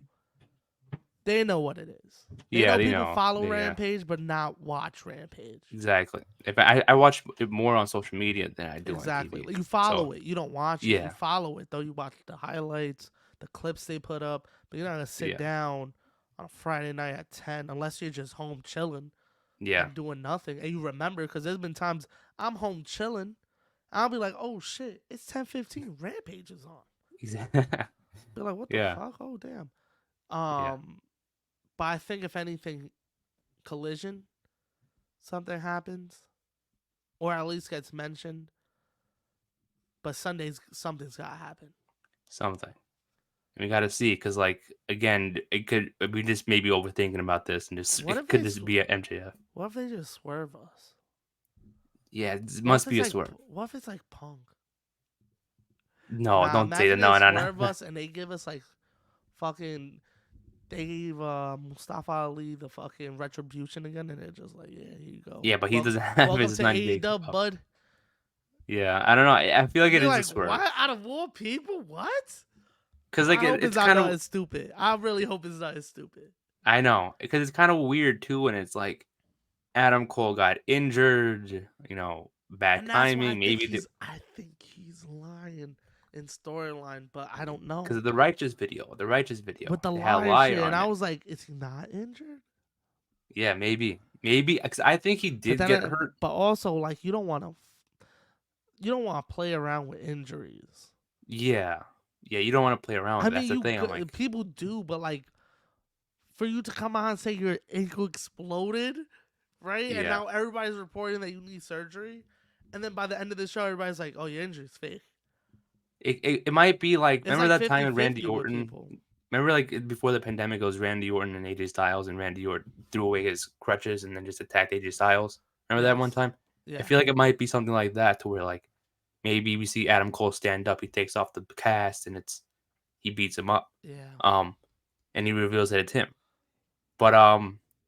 what it is. They Yeah, know they people know. follow Yeah. Rampage but not watch Rampage. Exactly. If I watch it more on social media than I do on Exactly. TV. Like, you So follow it. You don't watch it. You yeah. follow it though. You watch the highlights, the clips they put up, but you're not gonna sit Yeah. down on a Friday night at 10 unless you're just home chilling Yeah. and doing nothing. And you remember because there's been times I'm home chilling. I'll be like, oh shit, it's 10:15. Rampage is on. Exactly. Be like, what the Yeah. fuck? Oh damn. Yeah. But I think if anything, Collision, something happens, or at least gets mentioned. But Sundays, something's gotta happen. Something. We got to see because, like, again, it could we just may be overthinking about this and just What it if could they? just be at MJF. What if they just swerve us? Yeah, it What if must it's be a like? swerve. What if it's like Punk? No, Nah, don't say that. imagine they No, no, no. swerve us and they give us like fucking. They gave Mustafa Ali the fucking retribution again, and they're just like, yeah, here you go. Yeah, but he doesn't have Welcome his to 90 day. AEW, bud. Yeah, I don't know. I feel like it You're is a like, swerve what? Out of all people, what? because, like, I hope it's it's not kind of. nothing stupid. I really hope it's nothing stupid. I know because it's kind of weird too when it's like Adam Cole got injured. Bad And that's why timing. Maybe I think he's lying in storyline, but I don't know. because of the Righteous video. The Righteous video. With the They had a liar lie shit, and on I it. was like, is he not injured? Yeah, maybe. Because I think he But did then, get hurt. but also like you don't want to play around with injuries. Yeah, yeah. You don't want to play around with I it. That's mean, the thing. I'm like, people do, but like for you to come out and say your ankle exploded, right? And yeah, now everybody's reporting that you need surgery, and then by the end of the show, everybody's like, "Oh, your injury's fake." it might be like, It's remember like that time fifty when Randy fifty with Orton. people. Remember, like before the pandemic, it was Randy Orton and AJ Styles, and Randy Orton threw away his crutches and then just attacked AJ Styles. Remember that one Yes. time? I Yeah. feel like it might be something like that, to where like maybe we see Adam Cole stand up, he takes off the cast, and he beats him up, Yeah. um, and he reveals that it's him. But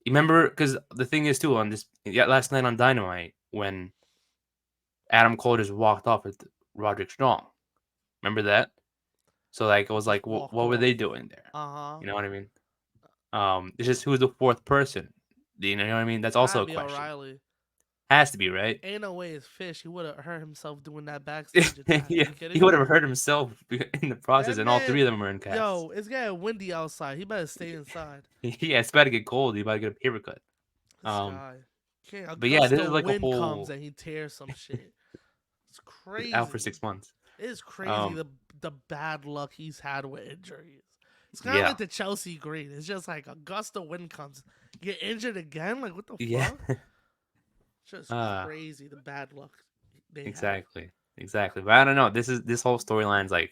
you remember, because the thing is too, on this, yeah, last night on Dynamite, when Adam Cole just walked off with Roderick Strong. Remember that? So like it was Just like, walked what were off. they doing there? Uh huh. You know what I mean? It's just who's the fourth person? You know what I mean? That's It's also gotta a be question. O'Reilly. Has to be, right? Ain't no way it's Fish. He would have hurt himself doing that backstage attack. Yeah, You he kidding would me? have hurt himself in the process, That and all man, three of them are in casts. yo, it's getting windy outside. He better stay inside. Yeah, it's about to get cold. You about to get a paper cut. This Um, guy. Can't a but yeah, gust this is of like a wind comes whole and he tears some shit. It's out for crazy. 6 months. It is crazy Um, the bad luck he's had with injuries. It's kind of yeah, like the Chelsea Green. It's just like a gust of wind comes, get injured again. Like what the yeah, fuck? Just uh, crazy the bad luck they have. exactly, exactly. But I don't know. This whole storyline's like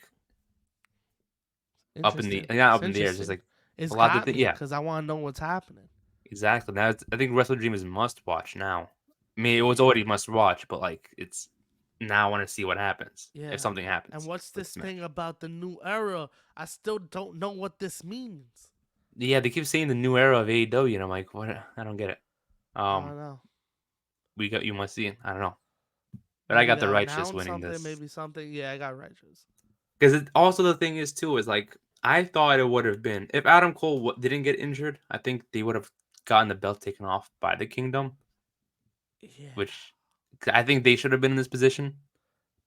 up in the Interesting. not It's up in the air. It's just interesting. like It's a lot to got think. me Yeah, because I want to know what's happening. exactly. Now I think WrestleDream is must watch now. I mean, it was Yeah. already must watch, but like it's now I want to see what happens if Yeah. something And happens what's with this this thing match. about the new era? I still don't know what this means. Yeah, they keep saying the new era of AEW, and I'm like, what? I don't get it. I Um, don't know. we got you must see. I don't know, but I Maybe got the they'll righteous announce winning something. this Maybe something. Yeah, I got righteous. because also the thing is too is like I thought it would have been if Adam Cole didn't get injured. I think they would have gotten the belt taken off by the Kingdom, Yeah. which I think they should have been in this position.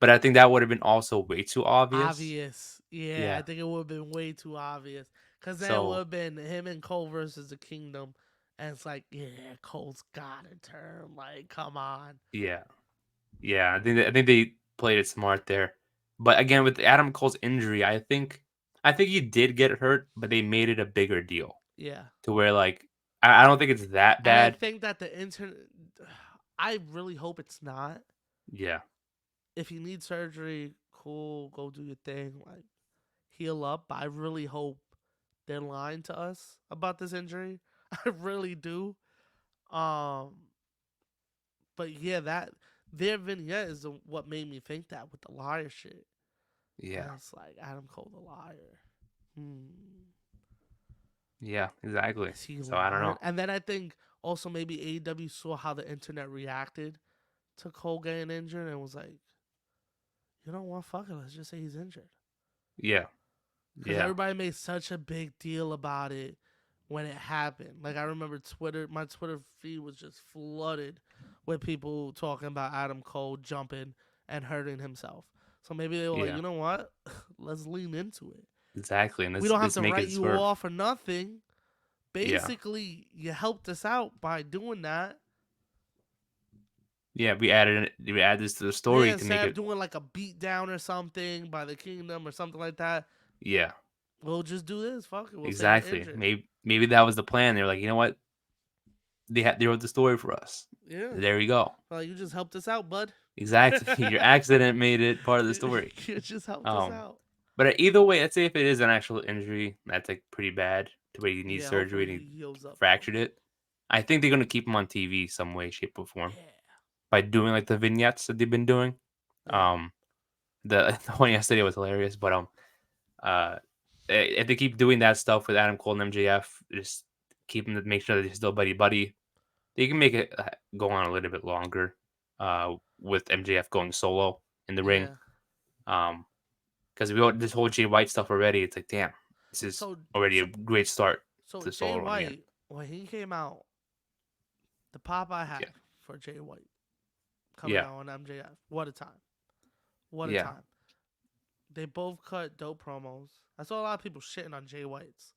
But I think that would have been also way too obvious. Obvious. Yeah, I Yeah. think it would have been way too obvious. Because then it would So have been him and Cole versus the Kingdom. And it's like, yeah, Cole's got to turn. Like, come on. yeah, yeah. I think they played it smart there. But again, with Adam Cole's injury, I think he did get hurt, but they made it a bigger deal Yeah. to where like I don't think it's that And I bad. think that the internet. I really hope it's not. Yeah, If you need surgery, cool, go do your thing. Like, heal up. But I really hope they're lying to us about this injury. I really do. Um, but yeah, that their vignette is what made me think that with the liar shit. yeah, And it's like Adam Cole the liar. Hmm. yeah. Exactly. Is he So I don't lying? know. And then I think also maybe AEW saw how the internet reacted to Cole getting injured and was like, you know what, fuck it, let's just say he's injured. Yeah, Because yeah, everybody made such a big deal about it when it happened. Like I remember my Twitter feed was just flooded with people talking about Adam Cole jumping and hurting himself. So maybe they were like, yeah. you know what? Let's lean into it. Exactly. And We this don't have this to make write it you swerve. off or nothing. Yeah, Basically, you helped us out by doing that. yeah. We add this to the Yeah, story to make instead of it. doing like a beat down or something by the Kingdom or something like that, Yeah, we'll just do this. Fuck it. We'll say you're exactly. injured. Maybe that was the plan. They're like, you know what? They wrote the story for us. Yeah. There you go. Well, you just helped us out, bud. Exactly. Your accident made it part of the you, story. you just helped us Um, out. but either way, let's say if it is an actual injury, that's like pretty bad to where you need Yeah, surgery hopefully and he he heals up though. fractured it. I think they're gonna keep him on TV some way, shape, or form Yeah, by doing like the vignettes that they've been doing. yeah. Um, the one yesterday was hilarious, but uh, if they keep doing that stuff with Adam Cole and MJF, just keep them to make sure that they're still buddy buddy. They can make it go on a little bit longer. With MJF going solo in the ring. Yeah. Um, because we got this whole Jay White stuff already. It's like, damn, this is So already a so great start so to the Jay solo run again. White, when he came out, the pop I had Yeah, for Jay White coming yeah, out on MJF. What a time. What a yeah. time. They both cut dope promos. I saw a lot of people shitting on Jay White's.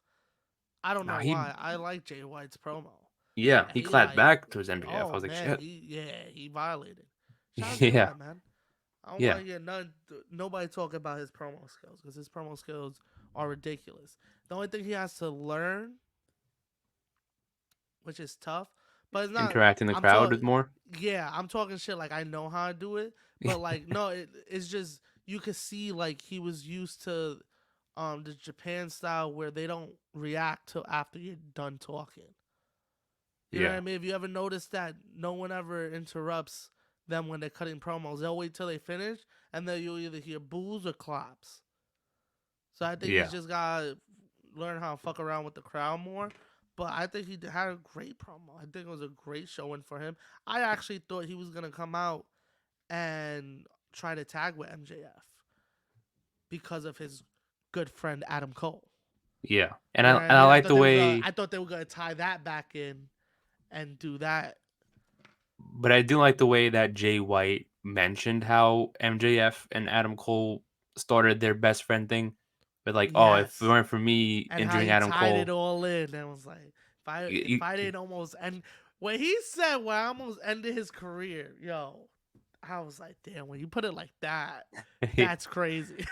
I don't No, know why. I like Jay White's promo. yeah, And he he clapped like, back towards MJF. I oh was like, man, shit. he violated. Shout out Jay Yeah, White, man. I don't want yeah, to hear nobody talk about his promo skills because his promo skills are ridiculous. The only thing he has to learn, which is tough, but it's not. interacting the I'm crowd talking, with more. yeah, I'm talking shit like I know how to do it, but like no, it's just you could see like he was used to the Japan style where they don't react till after you're done talking. You know what I Yeah. mean? If you ever noticed that no one ever interrupts them when they're cutting promos, they'll wait till they finish, and then you'll either hear boos or claps. So I think he's Yeah. just gotta learn how to fuck around with the crowd more. But I think he had a great promo. I think it was a great showing for him. I actually thought he was gonna come out and try to tag with MJF because of his good friend Adam Cole. Yeah. And You I know what I and I mean? like the way, I thought they were gonna tie that back in and do that. but I do like the way that Jay White mentioned how MJF and Adam Cole started their best friend thing. But like, oh, if it Yes. weren't for me And how injuring he Adam tied it Cole, all in and was like, if you, I didn't almost end when he said when I almost ended his career, yo, I was like, damn, when you put it like that, that's crazy.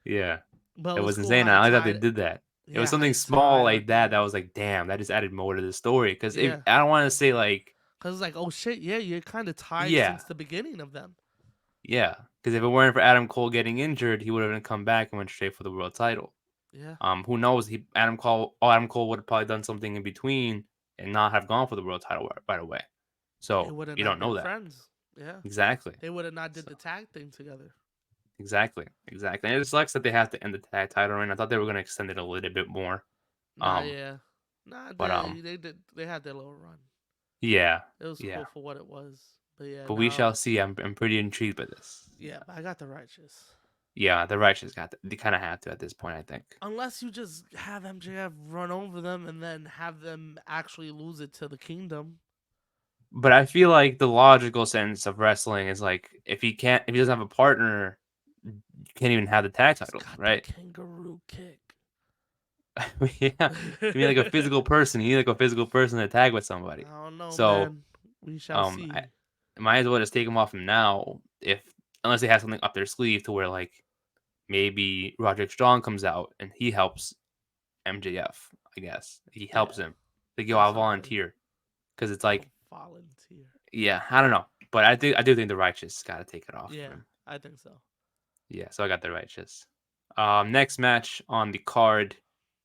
yeah, But it it was was cool insane. how he I thought they tied it. did that. It was Yeah, how something he small tied up like the that was end. like, damn, that just added more to the story. Because if Yeah. I don't want to say like, Cause it's like, oh shit, yeah, you're kind of tied yeah, since the beginning of them. yeah, because if it weren't for Adam Cole getting injured, he would have come back and went straight for the world title. Yeah, Who knows? Adam Cole would have probably done something in between and not have gone for the world title right away. they So would have you not don't been know that friends. Yeah, exactly. they would have not did So the tag thing together. exactly. And it sucks that they have to end the tag title reign. I thought they were going to extend it a little bit more. Nah, Um, yeah, nah, but they did. They had their little run. yeah, It was yeah. cool for what it was. But yeah, But we now, shall see. I'm pretty intrigued by this. yeah, but I got the righteous. Yeah, the righteous got. They kind of have to at this point, I think. Unless you just have MJF run over them and then have them actually lose it to the Kingdom. But I feel like the logical sense of wrestling is like if he doesn't have a partner, you can't even have the tag He's titles, got the right? kangaroo kick. Yeah, you mean like a physical person. You need like a physical person to tag with I somebody. don't know, So, man. We shall I see. might as well just take him off him now, if unless they have something up their sleeve to where like maybe Roderick Strong comes out and he helps MJF. I guess he helps Yeah, him. Like, yo, do I'll something. volunteer because it's I'll like, volunteer. yeah, I don't know, but I do think the righteous got to take it off for Yeah, him. I think so. Yeah, so I got the righteous. Next match on the card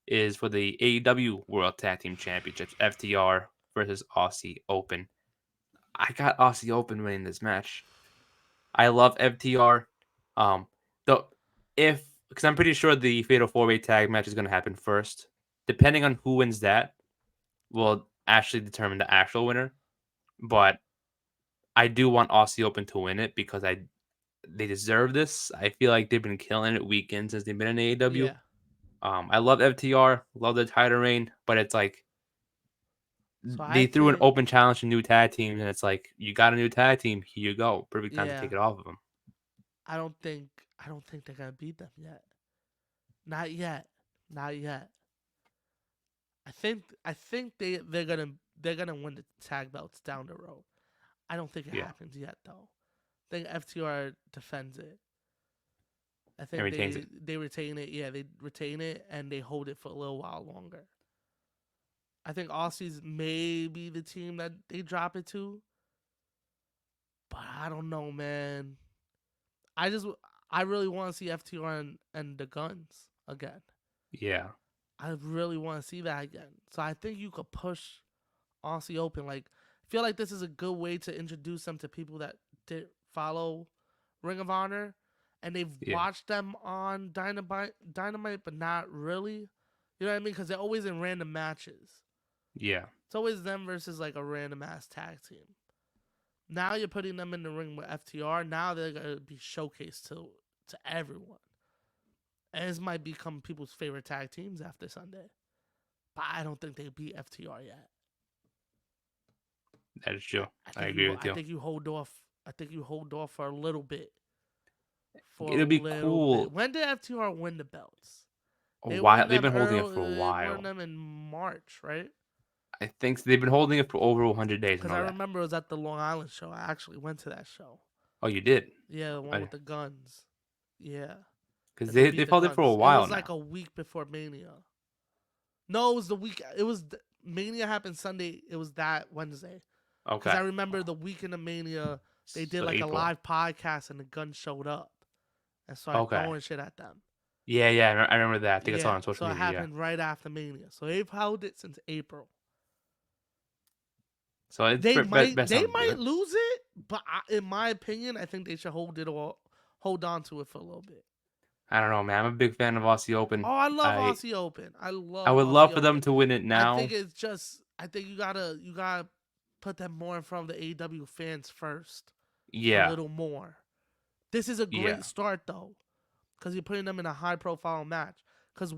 is for the AEW World Tag Team Championships, FTR versus Aussie Open. I got Aussie Open winning this match. I love FTR. Though if because I'm pretty sure the Fatal 4-Way tag match is going to happen first. Depending on who wins that, will actually determine the actual winner. But I do want Aussie Open to win it because they deserve this. I feel like they've been killing it weekend since they've been in AEW. Yeah. I love FTR, love the title reign, but it's like So they I threw an think, open challenge to new tag teams, and it's like you got a new tag team. Here you go, perfect time to yeah, take it off of them. I don't think, I don't think they're gonna beat them yet. Not yet. Not yet. I think they're gonna win the tag belts down the road. I don't think it Yeah, happens yet though. I think FTR defends it. I and think retains it. they retain it. Yeah, they retain it and they hold it for a little while longer. I think Aussies may be the team that they drop it to, but I don't know, man. I just I really want to see FTR and the Guns again. Yeah, I really want to see that again. So I think you could push Aussie Open. Like, I feel like this is a good way to introduce them to people that did follow Ring of Honor, and they've yeah, watched them on Dynamite, but not really. You know what I mean? Because they're always in random matches. yeah. It's always them versus like a random ass tag team. Now you're putting them in the ring with FTR. Now they're gonna be showcased to everyone, and this might become people's favorite tag teams after Sunday. But I don't think they beat FTR yet. That is true. I I think agree you with you. hold off. I think you hold off for a little bit. For a It'll be little bit. cool. When did FTR win the belts? A They while won they've them been holding it for a early. They won while. them in March, right? I think they've been holding it for over 100 days. I Because I know that. remember it was at the Long Island show. I actually went to that show. Oh, you did? Yeah, the one with the guns. Yeah, Because that they beat they've the held it for a guns. It while was like now. a week before Mania. No, it was the week. It was Mania happened Sunday. It was that Wednesday. Because Okay. I remember the weekend of Mania, they did So like a April. live podcast and the gun showed up. and started Okay. throwing shit at them. Yeah, yeah, I remember that. I think I saw it Yeah, on social so it media. Yeah. happened right after Mania. So they've held it since April. So it's best They time to do might it. lose it, but in my opinion, I think they should hold on to it for a little bit. I don't know, man. I'm a big fan of Aussie Open. Oh, I love I Aussie Open. I I love would love Aussie for them Open. to win it I think now. it's just I think you gotta put them more in front of the AEW fans first, a Yeah, little more. This is a yeah. great start though, because you're putting them in a high profile match. Because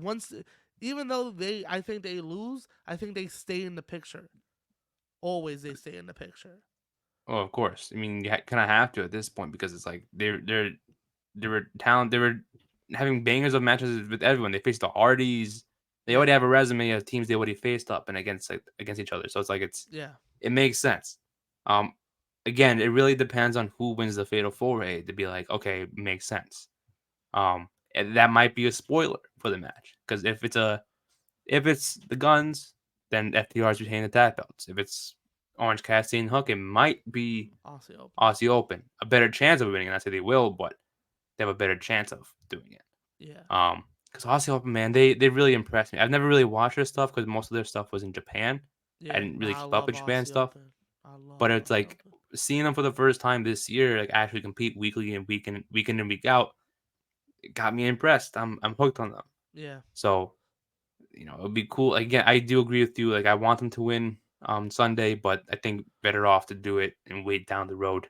even though I think they lose, I think they stay in the picture. Always they stay in the picture. Well, of course. I mean, you kind of have to at this point because it's like they were talent. They were having bangers of matches with everyone. They faced the Hardys. They Yeah, already have a resume of teams they already faced up and against each other. So it's like yeah, it makes sense. Um, Again, it really depends on who wins the Fatal Four Way to be like, okay, makes sense. And that might be a spoiler for the match because if it's the Guns, then FTR's retaining the tag belts. If it's Orange Cassidy and Hook, it might be Aussie Open. Aussie Open. A better chance of winning. And I say they will, but they have a better chance of doing it. Yeah, Because Aussie Open, man, they really impressed me. I've never really watched their stuff because most of their stuff was in Japan. I yeah. didn't really Nah, I keep up love with Japan Aussie stuff. Open. I love But it's Aussie like Open. seeing them for the first time this year, like actually compete weekly and week in and week out, it got me impressed. I'm hooked on them. Yeah, So it would be cool. Again, I do agree with you. Like I want them to win Sunday, but I think better off to do it and wait down the road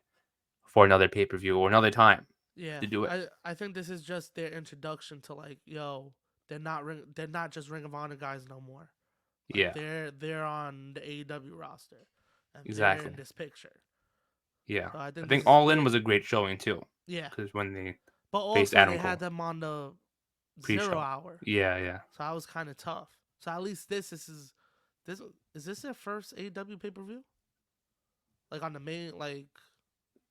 for another pay per view or another time yeah. to do it. I think this is just their introduction to like, yo, they're not just Ring of Honor guys no more. Like Yeah, they're on the AEW roster, and they're in exactly. this picture. Yeah, So I I think this think is All In great. was a great showing too, Yeah, because when they but faced also Adam they had Cole them on the zero pre-show. hour, Yeah, yeah. so that was kind of tough. So at least this is this their first AEW pay per view? Like on the main like,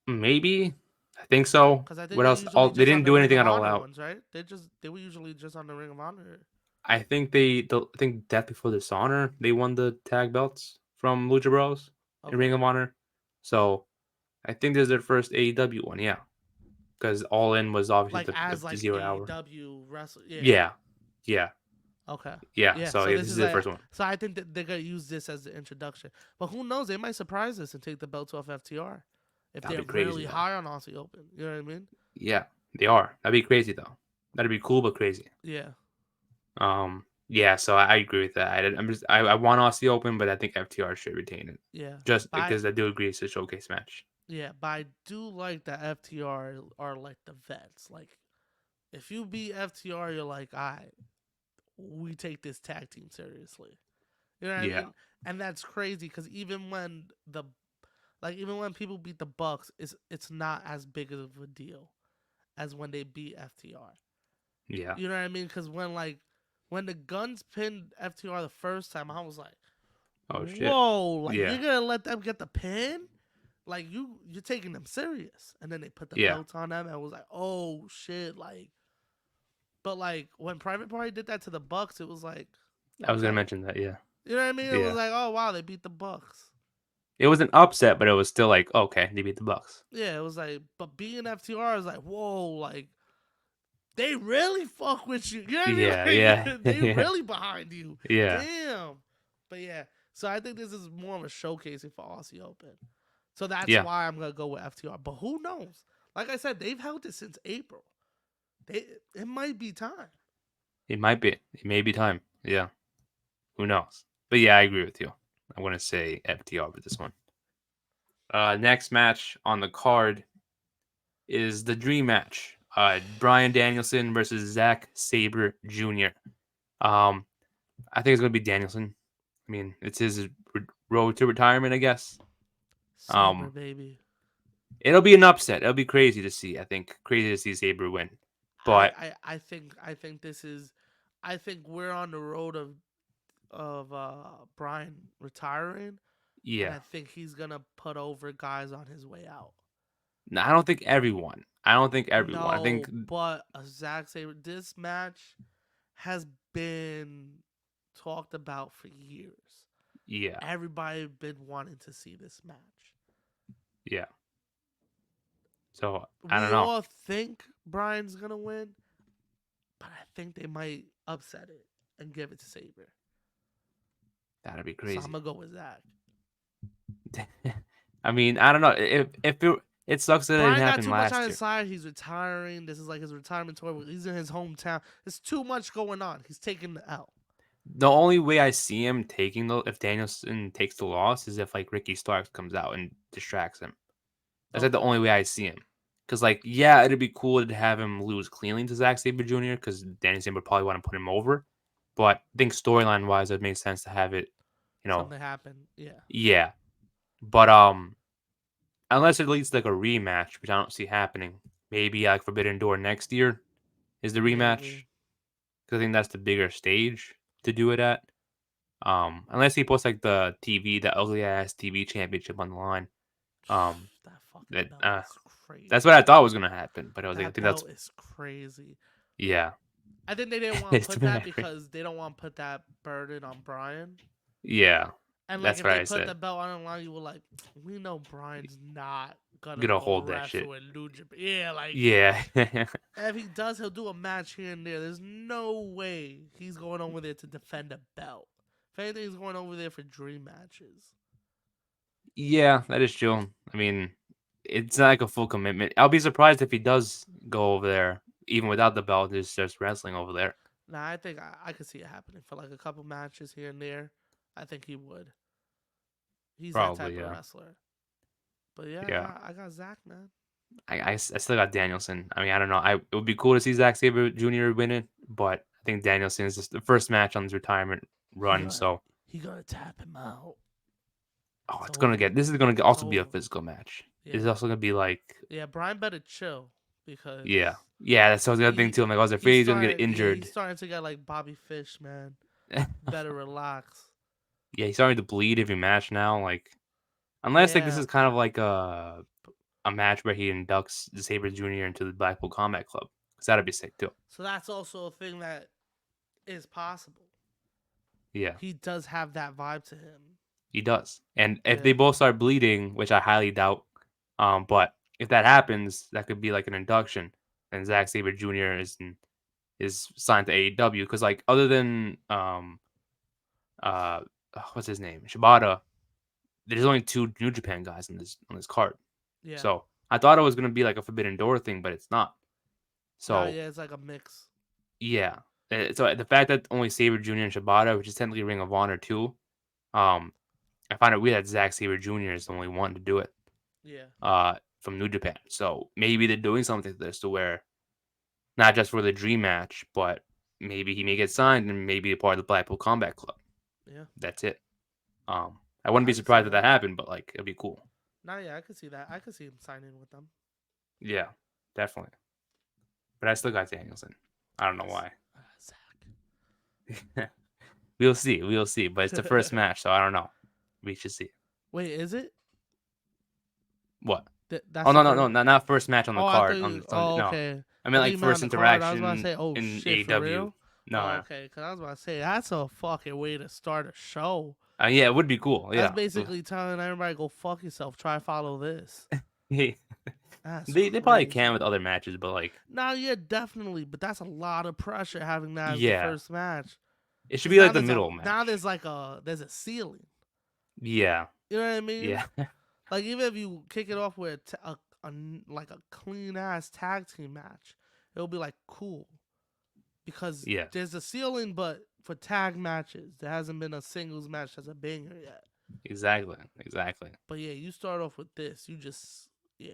Maybe I think so. because I think What they're else? All usually they just on didn't the do Ring anything of at All Honor Out. ones, right? They were usually just on the Ring of Honor. I think I think Death Before Dishonor they won the tag belts from Lucha Bros in Okay, Ring of Honor. So I think this is their first AEW one. Yeah, because All In was obviously like as the like 0 hour. AEW wrestle. Yeah. Yeah, yeah, Okay. yeah. Yeah. So So yeah, this this is is their like first one. so I think that they're gonna use this as the introduction. But who knows? They might surprise us and take the belts off FTR if That'd they're be crazy really though. high on Aussie Open. You know what I mean? Yeah, they are. That'd be crazy though. That'd be cool but crazy. Yeah. Yeah. So I agree with that. I want Aussie Open, but I think FTR should retain it, Yeah. just But because I do agree it's a showcase match. but I do like that FTR are like the vets. Like if you beat FTR, you're like, we take this tag team seriously. You know what I Yeah. mean? And that's crazy because even when people beat the Bucks, it's not as big of a deal as when they beat FTR. Yeah. You know what I mean? Because when the Guns pinned FTR the first time, I was like, Oh shit. whoa, like you're Yeah. gonna let them get the pin? Like you're taking them serious. And then they put the Yeah. belts on them and I was like, oh shit, like but like when Private Party did that to the Bucks, it was like, I was gonna okay. mention that. Yeah. You know what I mean? It was Yeah. like, oh wow, they beat the Bucks. It was an upset, but it was still like, okay, they beat the Bucks. Yeah, it was like, but being FTR is like, whoa, like they really fuck with you. You know what Yeah. I mean? Yeah. Like they Yeah. really behind you. Yeah. Damn. But yeah, so I think this is more of a showcasing for Aussie Open. So that's Yeah. why I'm gonna go with FTR. But who knows? Like I said, they've held it since April. It might be time. It might be. It may be time. Yeah. Who knows? But yeah, I agree with you. I want to say FTR for this one. Next match on the card is the dream match. Brian Danielson versus Zack Sabre Jr. Um, I think it's gonna be Danielson. I mean, it's his road to retirement, I guess. Saber Um, baby. it'll be an upset. It'll be crazy to see. I think crazy to see Sabre win. But I think this is I think we're on the road of Brian retiring, and yeah, I think he's gonna put over guys on his way out. no, I don't think everyone. I don't think everyone. I think No, but a Zack Sabre. This match has been talked about for years. yeah, Everybody been wanting to see this match. yeah. So I don't We know. all think Brian's gonna win, but I think they might upset it and give it to Saber. That'd be So I'm crazy. gonna go with Zach. I mean, I don't know. If it sucks that it didn't Brian got happen too much on last his year. side. He's retiring. This is like his retirement tour. He's in his hometown. There's too much going on. He's taking the L. The only way I see him taking the if Danielson takes the loss is if like Ricky Starks comes out and distracts him. That's like the Okay. only way I see him. Because like yeah, it'd be cool to have him lose cleanly to Zack Sabre Jr. Because Danielson would probably want to put him over. But I think storyline wise, it makes sense to have it. You know, Something happened. Yeah. yeah. But unless it leads to like a rematch, which I don't see happening. Maybe like Forbidden Door next year is the Maybe. rematch. Because I think that's the bigger stage to do it at. Unless he puts like the the ugly ass TV championship on the line. Um, That fucking that belt is that's what I crazy. thought was gonna happen, but I was like, I That think that's belt is crazy. yeah, I think they didn't want to it's put that because they don't want to put that burden on Brian. yeah, And like that's if what they I put said. the belt on the line, you were like, we know Brian's not gonna Gonna go hold that shit. wrestle in New Japan. Yeah, like Yeah, if he does, he'll do a match here and there. There's no way he's going over there to defend a belt. If anything, he's going over there for dream matches. yeah, that is true. I mean, it's not like a full commitment. I'll be surprised if he does go over there, even without the belt, just wrestling over there. Nah, I think I could see it happening for like a couple matches here and there. I think he would. He's that type Probably, of yeah, wrestler. But yeah, yeah. I got Zach, man. I still got Danielson. I mean, I don't know. It would be cool to see Zack Sabre Jr. win it, but I think Danielson is just the first match on his retirement He run. gonna So, he gonna tap him out. oh, It's it's gonna over. get. This is gonna It's also be a over. physical match. It's Yeah. also gonna be like, Yeah, Brian better chill because yeah, yeah. That's the other thing too. I'm like, I was afraid he's gonna get he's injured. starting to get like Bobby Fish, man. Yeah, Better relax. he's starting to bleed every match now. Like, unless like this Yeah. is kind of like a match where he inducts Sabre Jr. into the Blackpool Combat Club, because that'd be sick too. So that's also a thing that is possible. Yeah. He does have that vibe to him. He does. And if they Yeah. both start bleeding, which I highly doubt, but if that happens, that could be like an induction, and Zack Sabre Jr. is signed to AEW because like other than uh what's his name Shibata, there's only two New Japan guys on this card. Yeah. So I thought it was gonna be like a Forbidden Door thing, but it's not. Nah, So yeah, it's like a mix. yeah, so the fact that only Sabre Jr. and Shibata, which is technically Ring of Honor too, um, I find it weird that Zack Sabre Jr. is the only one to do it. Yeah. From New Japan. So maybe they're doing something to this to where not just for the dream match, but maybe he may get signed and maybe a part of the Blackpool Combat Club. Yeah. That's it. I wouldn't be I could see surprised if that that. happened, but like it'd be cool. Nah, yeah, I could see that. I could see him signing with them. Yeah, definitely. But I still got Danielson. I don't know why. We'll see. We'll see. But it's the first Zach. match, so I don't know. We should see. Wait, is it? What? That's Oh the no no first. no not first match on the Oh, I thought card you. on Oh, no. okay. I mean I think like you meant on first the card. I was about to interaction say, oh in shit, for AEW. real? No, Oh, no. okay. Because I was about to say that's a fucking way to start a show. Yeah, it would be cool. That's Yeah. basically telling everybody go fuck yourself. Try follow this. Hey, That's they probably can with crazy. other matches, but like, Now, yeah, definitely, but that's a lot of pressure having that as the yeah, first match. it should Because be like the middle now match. there's like there's a ceiling. Yeah, You know what I mean? yeah, Like even if you kick it off with like a clean ass tag team match, it'll be like cool because yeah, there's a ceiling, but for tag matches, there hasn't been a singles match that's a banger yet. exactly, exactly. But yeah, you start off with this, you just yeah,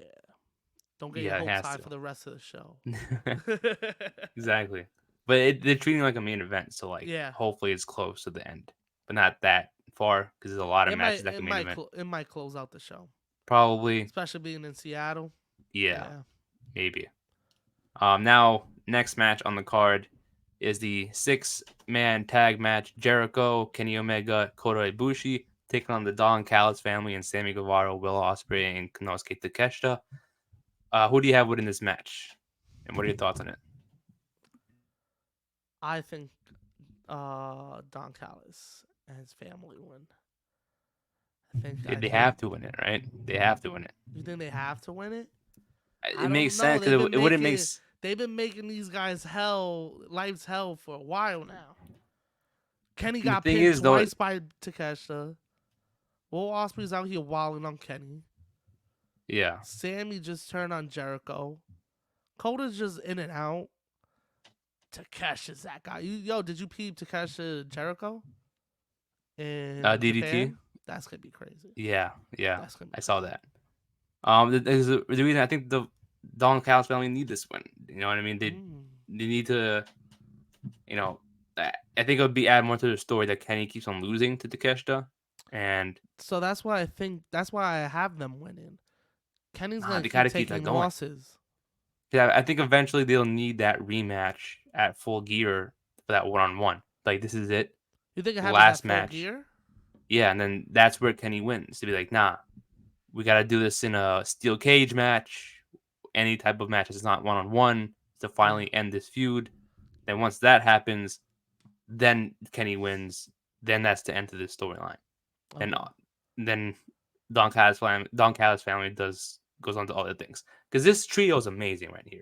don't get your Yeah, it hopes has high for the rest of the show. to. Exactly, but they're treating it like a main event, so like, Yeah, hopefully it's close to the end, but not that far because there's a lot of matches that can main event. it might close out the show, Probably, especially being in Seattle. yeah, Yeah, maybe. Now next match on the card is the six-man tag match: Jericho, Kenny Omega, Kota Ibushi taking on the Don Callis family and Sammy Guevara, Will Ospreay, and Konosuke Takeshita. Who do you have winning this match, and what are your thoughts on it? I think Don Callis and his family win. I think They I think have to win it, right? They have to win it. you think they have to win it. I It makes don't know. sense because it wouldn't make. They've been making these guys life's hell for a while now. Kenny The got thing pinned is, though, twice by Takeshita. Will Ospreay's out here walling on Kenny. yeah, Sammy just turned on Jericho. Coda's just in and out. Takesha's that guy. Yo, did you peep Takesha Jericho in DDT. Japan? That's gonna be crazy. Yeah, yeah, That's gonna be I saw crazy. that. The reason I think the Don Callis family need this win. You know what I mean? Mm. They need to. You know, I think it would be add more to the story that Kenny keeps on losing to Takeshita, and So that's why I have them winning. Kenny's nah, gonna they keep gotta keep that taking going. losses. Yeah, I think eventually they'll need that rematch at Full Gear for that one-on-one. Like this is it, You think it happens at last Full match. Gear? Yeah, and then that's where Kenny wins to be like, nah, we got to do this in a steel cage match, any type of match that's not one-on-one to Yeah. finally end this feud. Then once that happens, then Kenny wins. Then that's the end of the storyline. Then Okay. then Don Callis family does goes on to other things because this trio is amazing right here.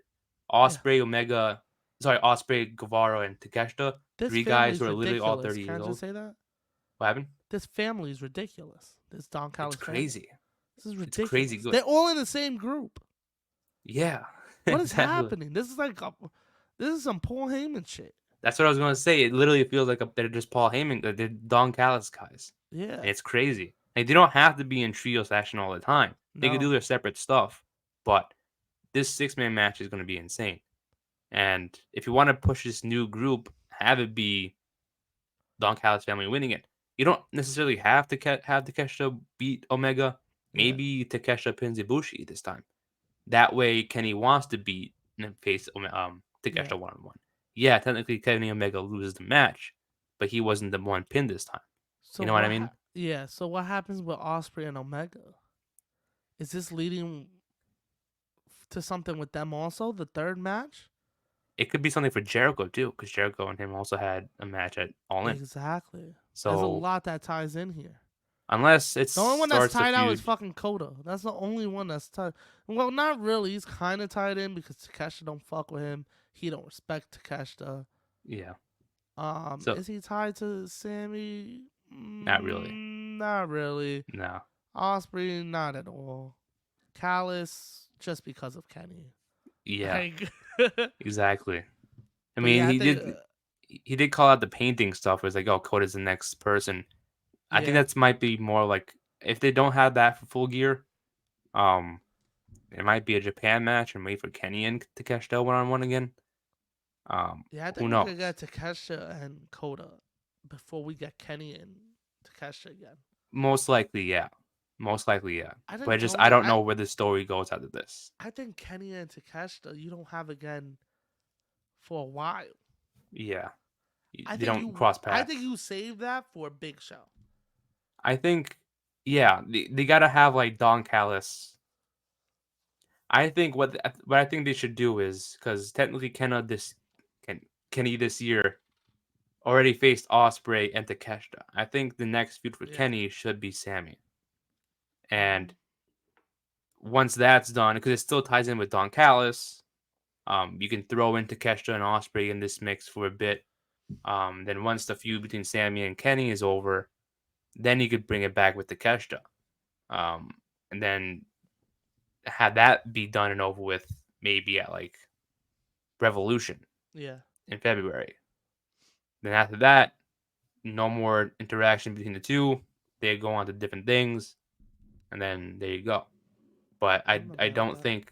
Yeah. Osprey, Omega, sorry, Osprey, Guevara, and Takeshita. This Three guys family's who are literally all ridiculous. 30 Can years I just old. say that? What happened? This family's ridiculous. This Don It's Callis family. crazy. This is It's crazy ridiculous. good. They're all in the same group. Yeah, What is exactly. happening? This is some Paul Heyman shit. That's what I was gonna say. It literally feels like they're just Paul Heyman. They're Don Callis guys, Yeah. and it's crazy. Like they don't have to be in trios action all the time. They can do No. their separate stuff. But this 6-man match is gonna be insane. And if you want to push this new group, have it be Don Callis family winning it. You don't necessarily have to have Takeshita beat Omega. Yeah. Maybe Takeshita pins Ibushi this time. That way, Kenny wants to beat and face Yeah. Takeshita one-on-one. Yeah, technically Kenny Omega loses the match, but he wasn't the one pinned this time. So You know what I mean? yeah, so what happens with Osprey and Omega? Is this leading to something with them also, the third match? It could be something for Jericho too, because Jericho and him also had a match at All In. Exactly. There's a So lot that ties in here. unless it The only one that's starts the tied out is feud, fucking Coda. That's the only one that's tied. Well, not really. He's kind of tied in because Takeshita don't fuck with him. He don't respect Takeshita. yeah. So Is he tied to Sammy? not really. Not really. No. Osprey, not at all. Callis, just because of Kenny. Yeah. Like, Exactly. I but yeah, mean, I think, he did call out the painting stuff. It was like, oh, Coda's the next person. I think yeah, that's might be more like if they don't have that for Full Gear, um, it might be a Japan match and wait for Kenny and Takeshita one-on-one again. yeah. I Who think we could knows? get Takeshita and Coda before we get Kenny and Takeshita again. Most likely, yeah. Most likely, yeah. I But think just I don't I know where the story goes after this. I think Kenny and Takeshita you don't have again for a while. Yeah, they don't cross I think paths. you save that for a big show. I think, yeah, they gotta have like Don Callis. I think what I think they should do is because technically Kenny this year already faced Osprey and Takeshita. I think the next feud for Yeah. Kenny should be Sammy. And Mm, once that's done, because it still ties in with Don Callis, you can throw in Takeshita and Osprey in this mix for a bit. Then once the feud between Sammy and Kenny is over, then you could bring it back with Takeshita. Um, and then have that be done and over with maybe at like Revolution yeah. in February. Then after that, no more interaction between the two. They go on to different things, and then there you go. But I'm I about don't that. think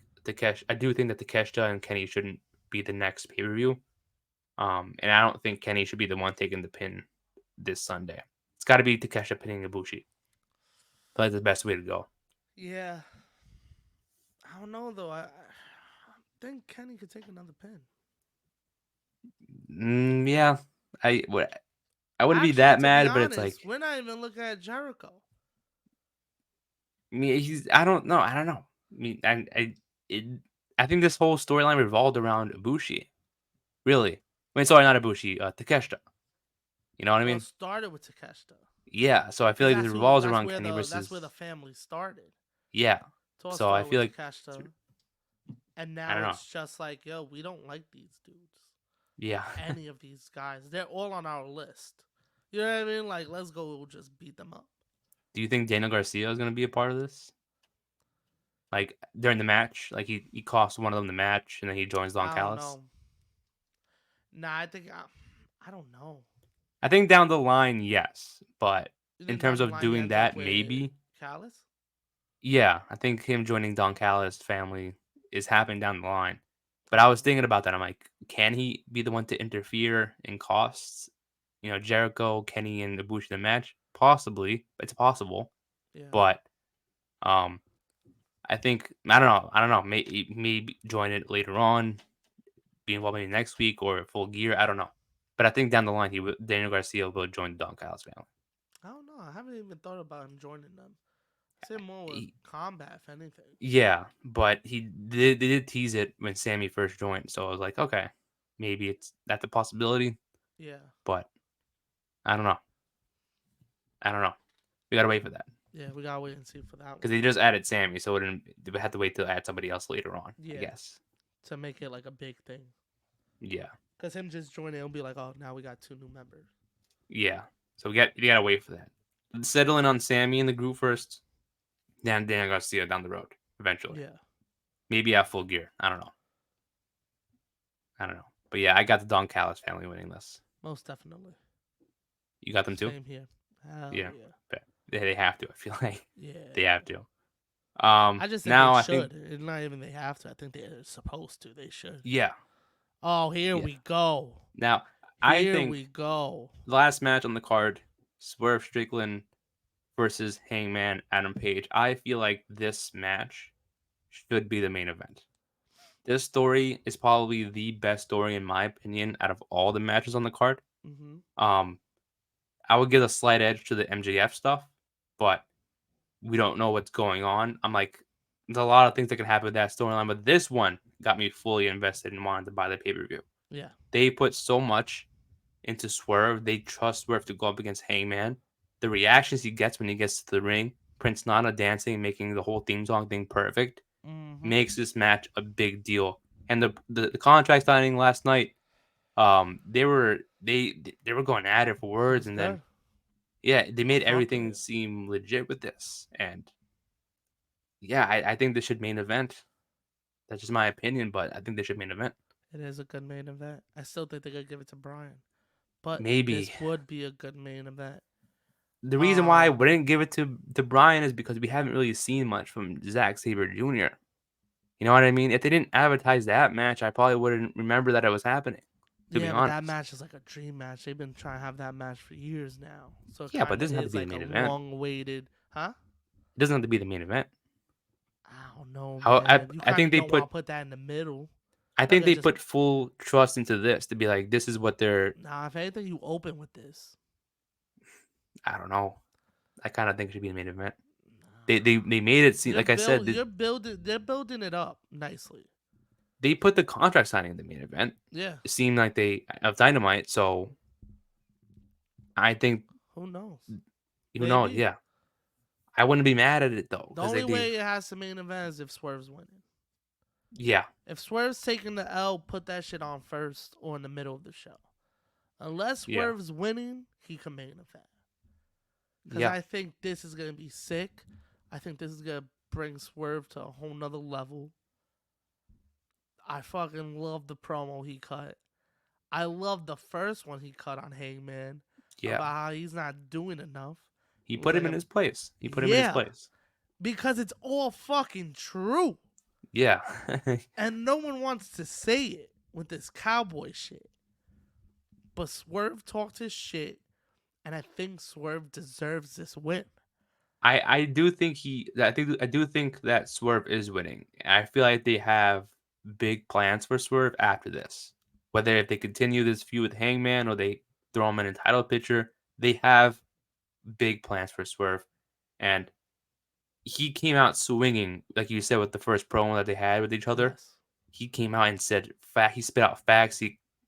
I do think that Takeshita and Kenny shouldn't be the next pay per view. And I don't think Kenny should be the one taking the pin this Sunday. It's got to be Takeshita pinning Ibushi. I feel like the best way to go. Yeah. I don't know though. I think Kenny could take another pin. Yeah, I would. I wouldn't be Actually, that to be mad, but it's like honest, we're not even looking at Jericho. I mean, he's. I don't know. I don't know. I mean, it, I think this whole storyline revolved around Ibushi. Really. I mean, sorry, not Ibushi. Takeshita. You know what I Well, it mean? started with Takeshita Yeah. So I feel because like this revolves around Kenny that's where the versus. family started. Yeah. It all So I started with feel like Takeshita. And I now don't know. it's just like, yo, we don't like these dudes. Yeah. Any of these guys. They're all on our list. You know what I mean? Like, let's go, we'll just beat them up. Do you think Daniel Garcia is going to be a part of this? Like during the match, like he costs one of them the match, and then he joins Don I don't Callis. know. Nah, I don't know. I think down the line, yes, but You in think down terms the of line he doing ends up that, with maybe. Callis? Yeah, I think him joining Don Callis' family is happening down the line. But I was thinking about that. I'm like, can he be the one to interfere in costs? Jericho, Kenny, and Ibushi in the match? Possibly. It's possible. Yeah. But um, I think I don't know. I don't know. Maybe join it later on, be involved maybe next week or Full Gear. I don't know. But I think down the line, Daniel Garcia will join Don Callis' family. I don't know. I haven't even thought about him joining them. Say more with He- combat, if anything. Yeah, but they did tease it when Sammy first joined, so I was like, okay, maybe that's a possibility, Yeah. but I don't know. I don't know. We gotta wait for that Yeah, we gotta wait and see for that because one. they just added Sammy, so we have to wait to add somebody else later on. I Yeah. guess. To make it like a big thing. Yeah, Because him just joining, it'll be like, oh, now we got 2 new members. yeah. So you gotta wait for that. Settle in on Sammy in the group first, then Daniel Garcia down the road eventually. Yeah. Maybe at Full Gear. I don't know. I don't know. But yeah, I got the Don Callis family winning this. Most definitely. You got them too? Same here. Hell Yeah. yeah. Bet. They have to. I feel like they Yeah. have to. I just think they Now I think should. It's not even they have to. I think they're supposed to. They should. yeah, Oh, here yeah. we go. Now I Here we think go. the last match on the card, Swerve Strickland versus Hangman Adam Page. I feel like this match should be the main event. This story is probably the best story in my opinion out of all the matches on the card. Mm-hmm. Um, I would give a slight edge to the MJF stuff, but we don't know what's going on. I'm like, there's a lot of things that can happen with that storyline, but this one got me fully invested and wanted to buy the pay per view. Yeah. They put so much into Swerve. They trust Swerve to go up against Hangman. The reactions he gets when he gets to the ring, Prince Nana dancing, making the whole theme song thing perfect, Mm-hmm. makes this match a big deal. And the contract signing last night, they were going at it for It words, was and then good. yeah, they I made fuck with everything it. seem legit with this. And yeah, I think this should main event. That's just my opinion, but I think they should main event. It is a good main event. I still think they're gonna give it to Brian, but Maybe this would be a good main event. the reason why I Um, wouldn't give it to Brian is because we haven't really seen much from Zack Sabre Jr. You know what I mean? If they didn't advertise that match, I probably wouldn't remember that it was happening. To be yeah, but that honest, match is like a dream match. They've been trying to have that match for years now, so it yeah, but it kind of doesn't have to is be the like a main event. long-awaited, huh? It doesn't have to be the main event. I don't know, I I, man. You I kind think of they don't want put to put that in the middle. I Not think gonna they just put full trust into this to be like this is what they're. nah. If anything, you open with this. I don't know. I kind of think it should be the main event. Nah. They made it seem like I said You're building. They're building it up nicely. they put the contract signing in the main event. Yeah. It seemed like they of Dynamite, so I think Who knows? who knows? Maybe. Yeah, I wouldn't be mad at it though The because only they've way it has to main event is if Swerve's winning. yeah If Swerve's taking the L, put that shit on first or in the middle of the show. Unless yeah Swerve's winning, he can main event. Because yeah. I think this is going to be sick. I think this is going to bring Swerve to a whole nother level. I fucking love the promo he cut. I love the first one he cut on Hangman Yeah, about how he's not doing enough. he It was put him like in a his place. He put him in his yeah, place. because it's all fucking true. Yeah, And no one wants to say it with this cowboy shit. But Swerve talked his shit, and I think Swerve deserves this win. I do think I do think that Swerve is winning. I feel like they have big plans for Swerve after this. Whether if they continue this feud with Hangman or they throw him in a title picture, they have big plans for Swerve, and he came out swinging, like you said, with the first promo that they had with each other. Yes. He came out and said, "Fact." He spit out facts.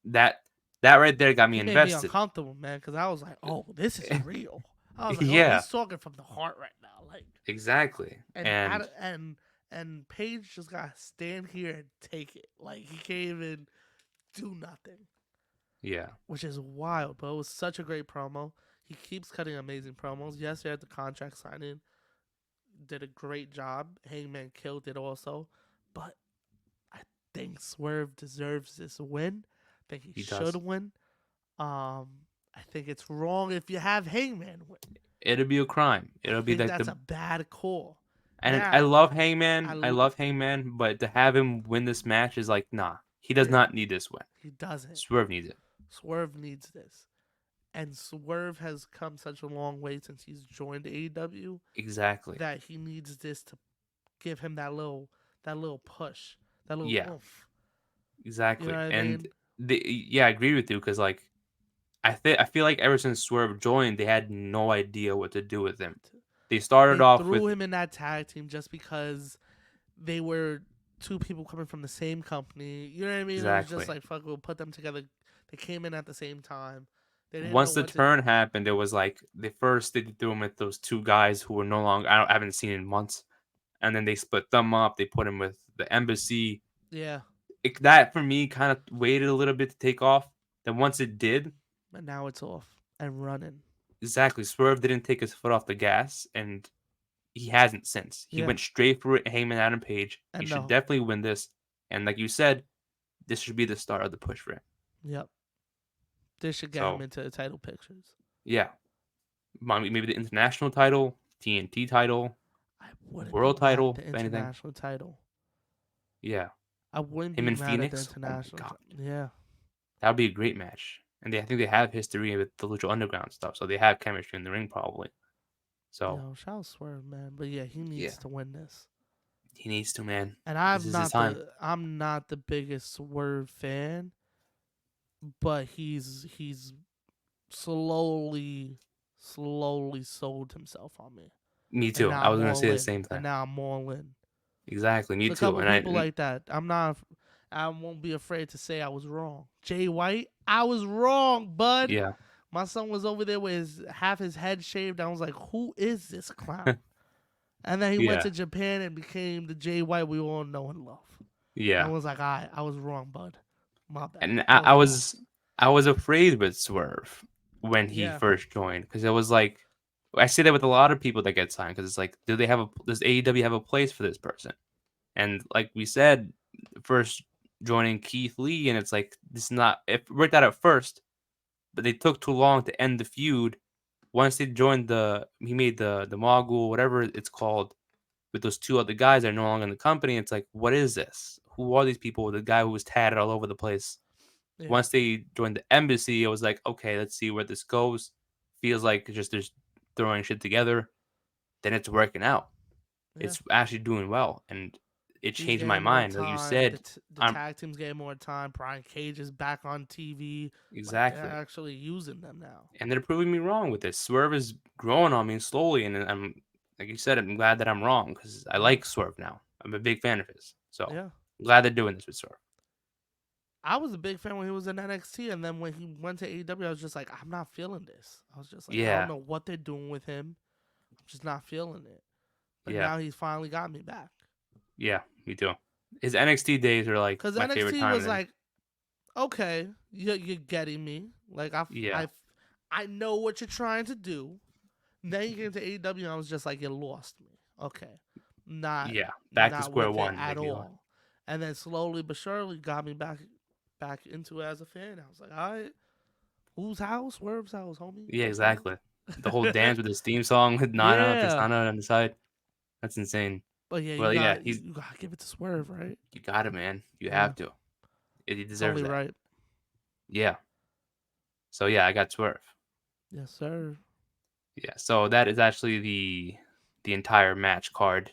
That that right there got me He made me invested. uncomfortable, man, because I was like, oh, this is real. I was like, oh, Yeah, he's talking from the heart right now. Like, exactly. and And and and Page just gotta stand here and take it. Like he can't even do nothing, Yeah, which is wild. But it was such a great promo. He keeps cutting amazing promos. Yesterday at the contract signing, did a great job. Hangman killed it also, but I think Swerve deserves this win. I think he he should does. win. I think it's wrong if you have Hangman win. It'll be a crime. I It'll be think like that's the a bad call. and I Now, love Hangman. I I love Hangman, but to have him win this match is like nah. He does yeah, not need this win. he doesn't. Swerve needs it. Swerve needs this. And Swerve has come such a long way since he's joined AEW Exactly. that he needs this to give him that little push, that little Yeah, oomph. You know exactly. what I And mean? yeah, I agree with you because like I feel like ever since Swerve joined, they had no idea what to do with him. They started They off threw with him in that tag team just because they were two people coming from the same company. You know what I mean? It was just exactly. like fuck, we'll put them together. They came in at the same time. They didn't know Once the what to. turn happened, it was like they threw him with those two guys who were no longer I haven't seen in months, and then they split them up. They put him with the embassy. Yeah, That for me kind of waited a little bit to take off. Then once it did, but now it's off and running. exactly, Swerve didn't take his foot off the gas, and he hasn't since. He Yeah, went straight for it, Heyman Adam Page. He and should no, definitely win this. And like you said, this should be the start of the push for him. yep. This should get him So into the title pictures. yeah, maybe the international title, TNT title, I wouldn't be world mad at title, the if anything. international title. Yeah, I wouldn't him be and mad at the Phoenix. Oh my international. god, Yeah, that would be a great match. And I think they have history with the Lucha Underground stuff, so they have chemistry in the ring probably. So yo, shout out Swerve, man. But yeah, he yeah, needs to win this. he needs to, man. And This is his time. I'm not the biggest Swerve fan, but he's slowly sold himself on me. Me And too. now I I'm was gonna all say the in. same And thing. now I'm all in. Exactly, me It's a too. couple And people like that. I won't be afraid to say I was wrong. Jay White, I was wrong, bud. yeah, My son was over there with half his head shaved. I was like, who is this clown? And then he went yeah, to Japan and became the Jay White we all know and love. I yeah. was like, I was wrong, bud. My bad. And I was wrong. I was afraid with Swerve when he Yeah, first joined because it was like I say that with a lot of people that get signed because it's like does AEW have a place for this person? And like we said, first joining Keith Lee, and it's like this is not it worked out at first, but they took too long to end the feud. Once they joined he made the Mogul, whatever it's called, with those two other guys that are no longer in the company. It's like, what is this? Who are these people? The guy who was tatted all over the place. yeah, Once they joined the embassy, it was like, okay, let's see where this goes. Feels like just there's throwing shit together. Then it's working out. yeah. It's actually doing well, and it He's changed my getting more mind. Like you time. said, The I'm tag team's getting more time. Brian Cage is back on TV. Like they're exactly, actually using them now. and they're proving me wrong with this. Swerve is growing on me slowly, and I'm like you said, I'm glad that I'm wrong because I Yeah, like Swerve now. I'm a big fan of his, so yeah. I'm glad they're doing this with Swerve. I was a big fan when he was in NXT, and then when he went to AEW, I was just like, I'm not feeling this. I was just like, I don't Yeah, know what they're doing with him. I'm just not feeling it. But yeah, now he's finally got me back. yeah. Me too. His NXT days are like Cause my favorite NXT time, was and then like, okay, you're getting me. Like yeah, I know what you're trying to do. Then you get to AEW, and I was just like, you lost me. Okay, not yeah. Back to not square with it one, at basically. all. And then slowly but surely got me back into it as a fan. I was like, all right, whose house? Swerve's house, homie. Yeah, Okay. exactly. The whole dance with his theme song with Nana, Yeah. Pisana on the side. That's insane. But yeah, Well, yeah, you gotta give it to Swerve, right? you got it, man. You Yeah. have to. He It's deserves only that. right. Yeah. So yeah, I got Swerve. Yes, sir. Yeah. So that is actually the entire match card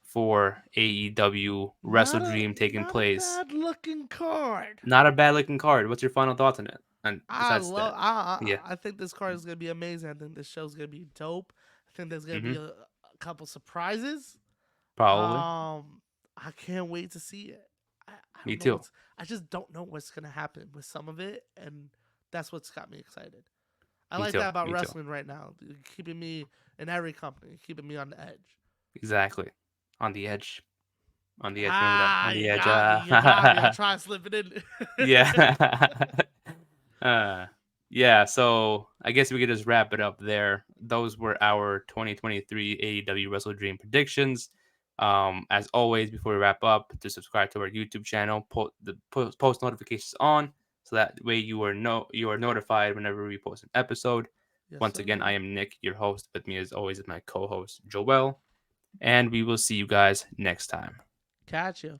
for AEW WrestleDream taking Not a place. bad looking card. Not a bad looking card. What's your final thoughts on it? And besides that, yeah. I think this card is gonna be amazing. I think this show's gonna be dope. I think there's gonna be Mm-hmm. a couple surprises. Probably. I can't wait to see it. I Me don't know too. what's I just don't know what's gonna happen with some of it, and that's what's got me excited. I Me like too. that about Me too. wrestling right now, keeping me in every company, keeping me on the edge. Exactly. On the edge. On the edge, remember that? On the You edge. got me. You got me. I'll try to slip it in. Yeah. uh, yeah, so I guess we could just wrap it up there. Those were our 2023 AEW Wrestle Dream predictions. As always, before we wrap up, to subscribe to our YouTube channel, put the post notifications on, so that way you are notified whenever we post an episode. Yes, Once again, I sir. am Nick, your host. With me, as always, is my co-host Joel, and we will see you guys next time. Catch you.